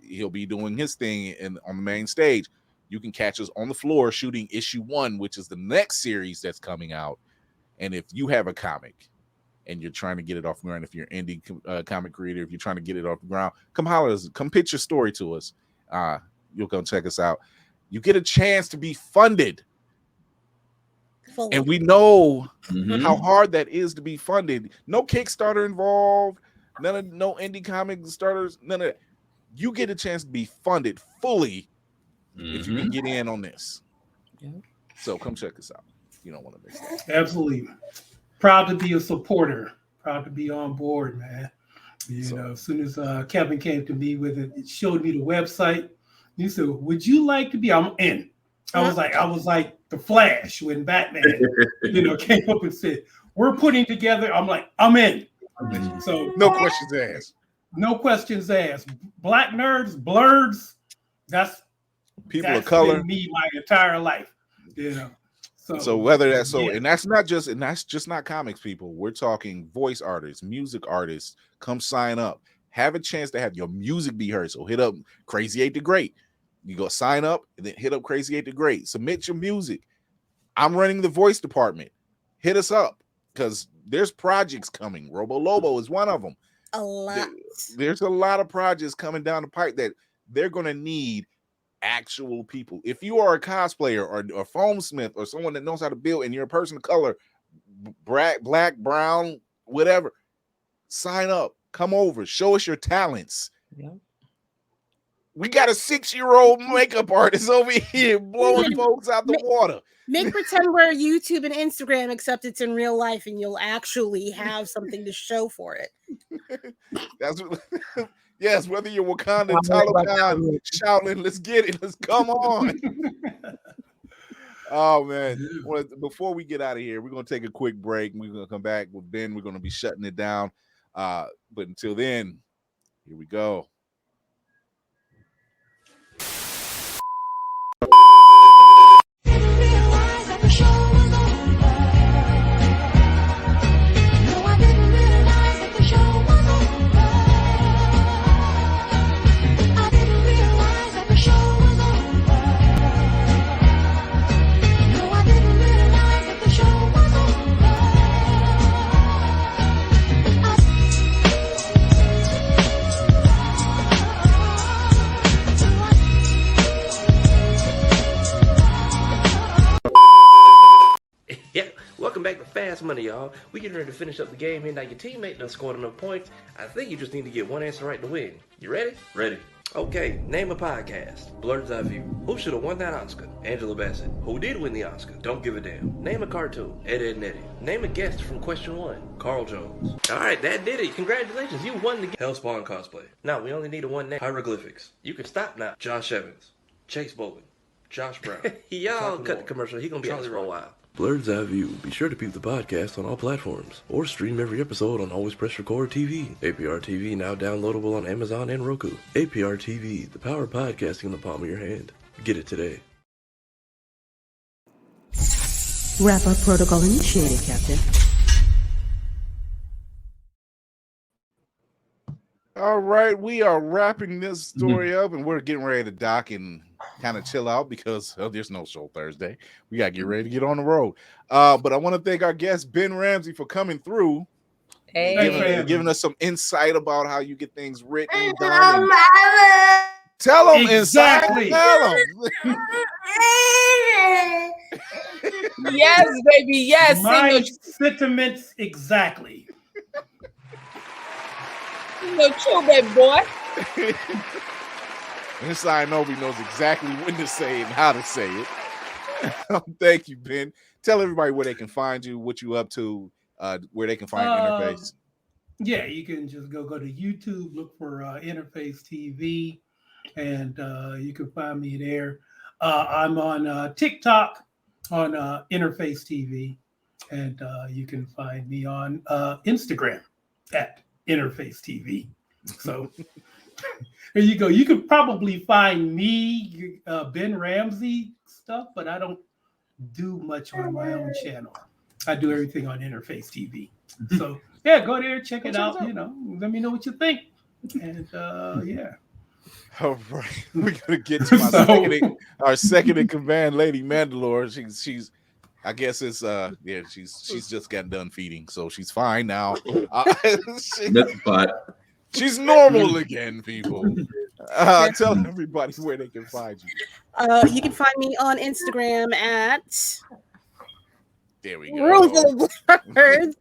He'll be doing his thing on the main stage. You can catch us on the floor shooting issue 1, which is the next series that's coming out. And if you have a comic and you're trying to get it off the ground, if you're an indie comic creator, if you're trying to get it off the ground, come holler at us, come pitch your story to us. You'll come check us out. You get a chance to be funded. And we know how hard that is to be funded. No Kickstarter involved, no indie comic starters, none of that. You get a chance to be funded fully if you can get in on this. So come check us out. You don't want to miss that. Absolutely. Proud to be a supporter. Proud to be on board, man. As soon as Kevin came to me with it, it showed me the website. He said, "Would you like to be?" I'm in. I was like the Flash when Batman, came up and said, "We're putting together." I'm like, I'm in. So no questions asked. No questions asked. Black nerds, blurs. That's people of color. Been me my entire life. So whether that's so, and that's just not comics people. We're talking voice artists, music artists. Come sign up. Have a chance to have your music be heard. So hit up Crazy 8 the Great. You go sign up and then hit up Crazy 8 the Great. Submit your music. I'm running the voice department. Hit us up because there's projects coming. Robo Lobo is one of them. A lot. There's a lot of projects coming down the pipe that they're going to need actual people. If you are a cosplayer or a foamsmith or someone that knows how to build and you're a person of color, black, brown, whatever, sign up. Come over. Show us your talents. We got a 6-year-old makeup artist over here blowing folks out the water. Make pretend we're YouTube and Instagram, except it's in real life, and you'll actually have something to show for it. That's what, yes, whether you're Wakanda, Taliban, Shaolin, let's get it. Let's come on. Oh man! Well, before we get out of here, we're gonna take a quick break. We're gonna come back with Ben. We're gonna be shutting it down. But until then, here we go. Yeah, welcome back to Fast Money, y'all. We getting ready to finish up the game here. Now, your teammate done scored enough points. I think you just need to get one answer right to win. You ready? Ready. Okay, name a podcast. Blurred's Eye View. Who should have won that Oscar? Angela Bassett. Who did win the Oscar? Don't give a damn. Name a cartoon. Ed, Edd n Eddy. Name a guest from question 1. Carl Jones. Alright, that did it. Congratulations, you won the game. Hellspawn cosplay. Now, we only need a one name. Hieroglyphics. You can stop now. Josh Evans. Chase Bogan. Josh Brown. Y'all cut the commercial. He gonna be on this for a while. Blurred's Eye View. Be sure to peep the podcast on all platforms, or stream every episode on Always Press Record TV. APR TV now downloadable on Amazon and Roku. APR TV, the power of podcasting in the palm of your hand. Get it today. Wrap-up protocol initiated, Captain. All right, we are wrapping this story up, and we're getting ready to dock and kind of chill out because there's no show Thursday. We got to get ready to get on the road. But I want to thank our guest, Ben Ramsey, for coming through. Hey. Giving us some insight about how you get things written. Tell them exactly. Tell them. Yes, baby. Yes. My sentiments exactly. No chill, baby boy. Inside Nobi knows exactly when to say it and how to say it. Thank you, Ben. Tell everybody where they can find you, what you up to, where they can find Interface. Yeah, you can just go to YouTube, look for Interface TV, and you can find me there. I'm on TikTok on Interface TV, and you can find me on Instagram at Interface TV. So there you go. You could probably find me, Ben Ramsey stuff, but I don't do much on my own channel. I do everything on Interface TV. So yeah, go there, check it out. You know, let me know what you think. And yeah. All right, we're gonna get to our second in command, Lady Mandalore. She's I guess it's she's just got done feeding, so she's fine now. She's normal again, people. Tell everybody where they can find you. You can find me on Instagram at There we go. Roomful of Blurs.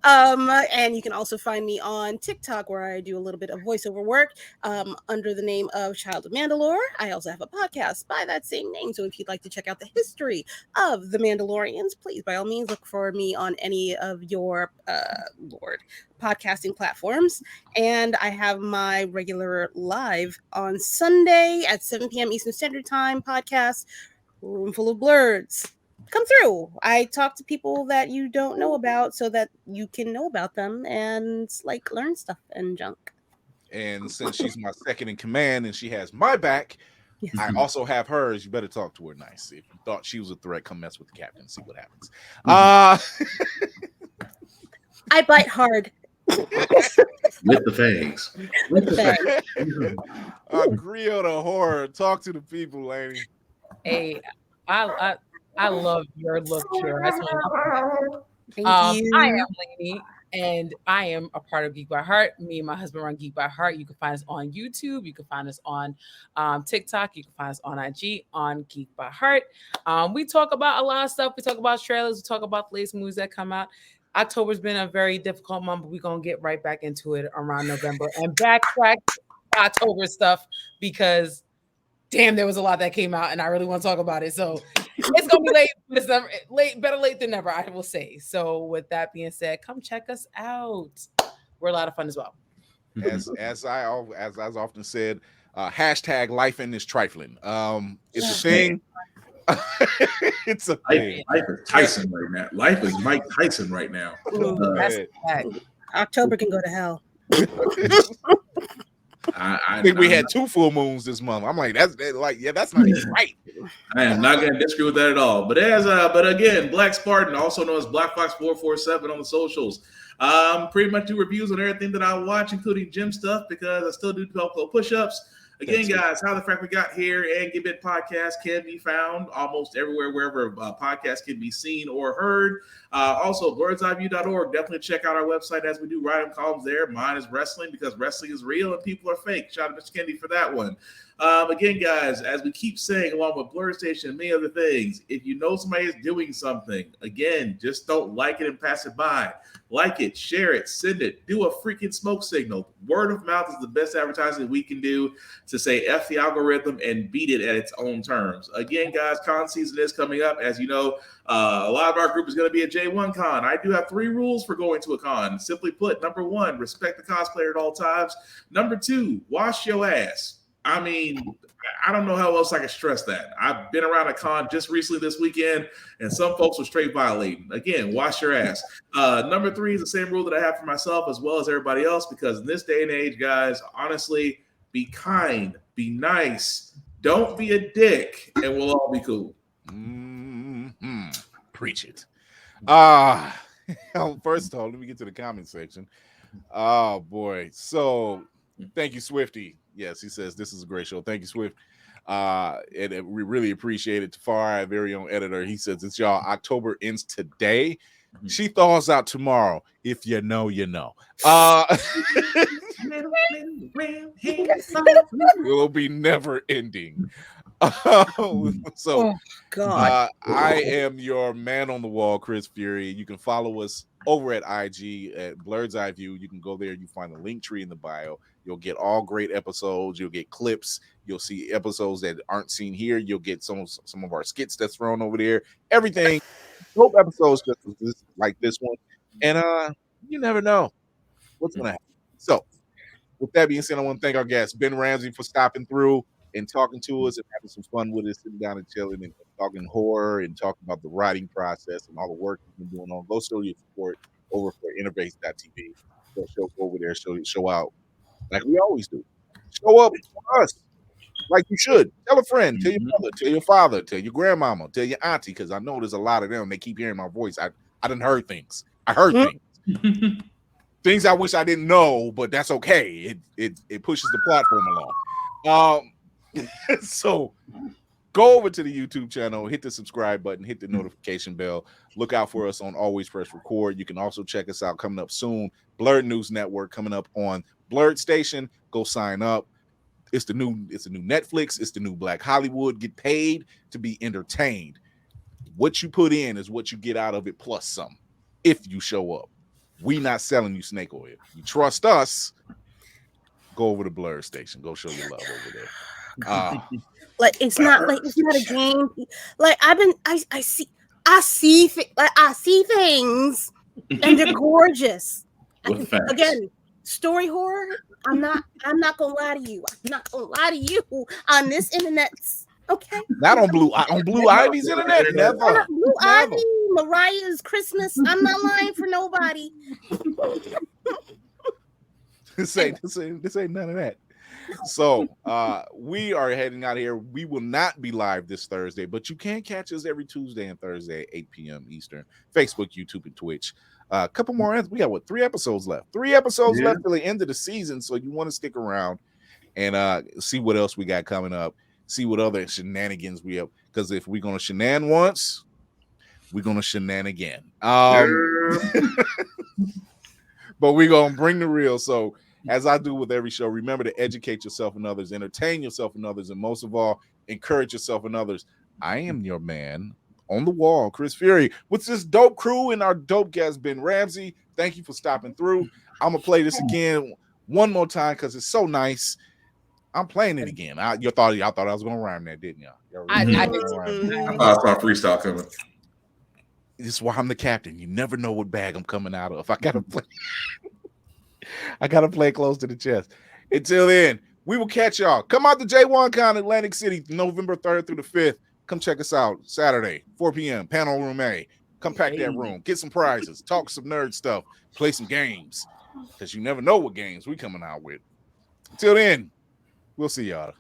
And you can also find me on TikTok, where I do a little bit of voiceover work under the name of Child of Mandalore. I also have a podcast by that same name. So if you'd like to check out the history of the Mandalorians, please, by all means, look for me on any of your podcasting platforms. And I have my regular live on Sunday at 7 p.m. Eastern Standard Time podcast, Roomful of Blurs. Come through. I talk to people that you don't know about so that you can know about them and like learn stuff and junk. And since she's my second in command and she has my back, yes, I also have hers. You better talk to her nice. If you thought she was a threat, come mess with the captain and see what happens. I bite hard. With the fangs. With the fangs. Grio the horror. Talk to the people, lady. Hey, I love your look here. Thank you. I am Lainey, and I am a part of Geek by Heart. Me and my husband run Geek by Heart. You can find us on YouTube. You can find us on TikTok. You can find us on IG on Geek by Heart. We talk about a lot of stuff. We talk about trailers. We talk about the latest movies that come out. October's been a very difficult month, but we're going to get right back into it around November and backtrack October stuff because damn, there was a lot that came out, and I really want to talk about it. So it's gonna be late, but it's never better late than never, I will say. So with that being said, come check us out. We're a lot of fun as well. As I often said, hashtag life in this trifling. It's a thing. It's a thing. Life is Tyson right now. Life is Mike Tyson right now. October can go to hell. I think we had 2 full moons this month. I'm like, that's not even right. I am not going to disagree with that at all. But but again, Black Spartan, also known as Black Fox 447 on the socials. Pretty much do reviews on everything that I watch, including gym stuff, because I still do 12 push-ups. Again, guys, How the Fact We Got Here and Get Bit Podcast can be found almost everywhere, wherever podcasts can be seen or heard. Also, blurredeyeview.org. Definitely check out our website as we do write-up columns there. Mine is wrestling because wrestling is real and people are fake. Shout out to Mr. Kennedy for that one. Again, guys, as we keep saying, along with Blur Station and many other things, if you know somebody is doing something, again, just don't like it and pass it by. Like it, share it, send it, do a freaking smoke signal. Word of mouth is the best advertising we can do to say F the algorithm and beat it at its own terms. Again, guys, con season is coming up. As you know, a lot of our group is going to be at J1 Con. I do have 3 rules for going to a con. Simply put, number 1, respect the cosplayer at all times. Number 2, wash your ass. I mean, I don't know how else I can stress that. I've been around a con just recently this weekend, and some folks were straight violating. Again, wash your ass. Number 3 is the same rule that I have for myself as well as everybody else, because in this day and age, guys, honestly, be kind, be nice, don't be a dick, and we'll all be cool. Mm-hmm. Preach it. First of all, let me get to the comment section. Oh, boy. So, thank you, Swifty. Yes, he says this is a great show. Thank you, Swift. And we really appreciate it. Tafari, our very own editor, he says it's y'all. October ends today. She thaws out tomorrow. If you know, you know. It'll be never ending. So, God, I am your man on the wall, Chris Fury. You can follow us over at IG at Blurred's Eye View. You can go there. You find the link tree in the bio. You'll get all great episodes. You'll get clips. You'll see episodes that aren't seen here. You'll get some of our skits that's thrown over there. Everything. Dope episodes just like this one. And you never know what's going to happen. So, with that being said, I want to thank our guest, Ben Ramsey, for stopping through and talking to us and having some fun with us, sitting down and chilling and talking horror and talking about the writing process and all the work he's been doing on. Go show your support over for Innovate.tv. Go show over there, show out like we always do. Show up for us like you should. Tell a friend, tell your mother, tell your father, tell your grandmama, tell your auntie, because I know there's a lot of them. They keep hearing my voice. I done heard things. I heard things. Things I wish I didn't know, but that's okay. It pushes the platform along. So go over to the YouTube channel, hit the subscribe button, hit the notification bell. Look out for us on Always Press Record. You can also check us out coming up soon. Blurred News Network coming up on Blurred Station. Go sign up. It's the new Netflix. It's the new Black Hollywood. Get paid to be entertained. What you put in is what you get out of it, plus some. If you show up, we not selling you snake oil. You trust us? Go over to Blurred Station. Go show your love over there. Like it's not a game. Like I see things and they're gorgeous. Again, story horror. I'm not gonna lie to you. I'm not gonna lie to you on this internet. Okay. Not on Blue Ivy's internet. Never. Blue Ivy, Mariah's Christmas. I'm not lying for nobody. This ain't none of that. So we are heading out of here. We will not be live this Thursday, but you can catch us every Tuesday and Thursday at 8 p.m. Eastern. Facebook, YouTube, and Twitch. A couple more. We got 3 episodes left. 3 episodes left till the end of the season. So you want to stick around and see what else we got coming up. See what other shenanigans we have. Because if we're gonna shenan once, we're gonna shenan again. But we're gonna bring the real. So as I do with every show, remember to educate yourself and others, entertain yourself and others, and most of all, encourage yourself and others. I am your man on the wall, Chris Fury, with this dope crew and our dope guest, Ben Ramsey. Thank you for stopping through. I'm gonna play this again one more time because it's so nice. I'm playing it again. Y'all thought I was gonna rhyme that, didn't y'all? I I saw freestyle coming. This is why I'm the captain. You never know what bag I'm coming out of. I gotta play. I gotta play close to the chest. Until then, we will catch y'all. Come out to J1Con Atlantic City, November 3rd through the 5th. Come check us out Saturday, 4 p.m. Panel Room A. Come pack that room, get some prizes, talk some nerd stuff, play some games, because you never know what games we coming out with. Until then, we'll see y'all.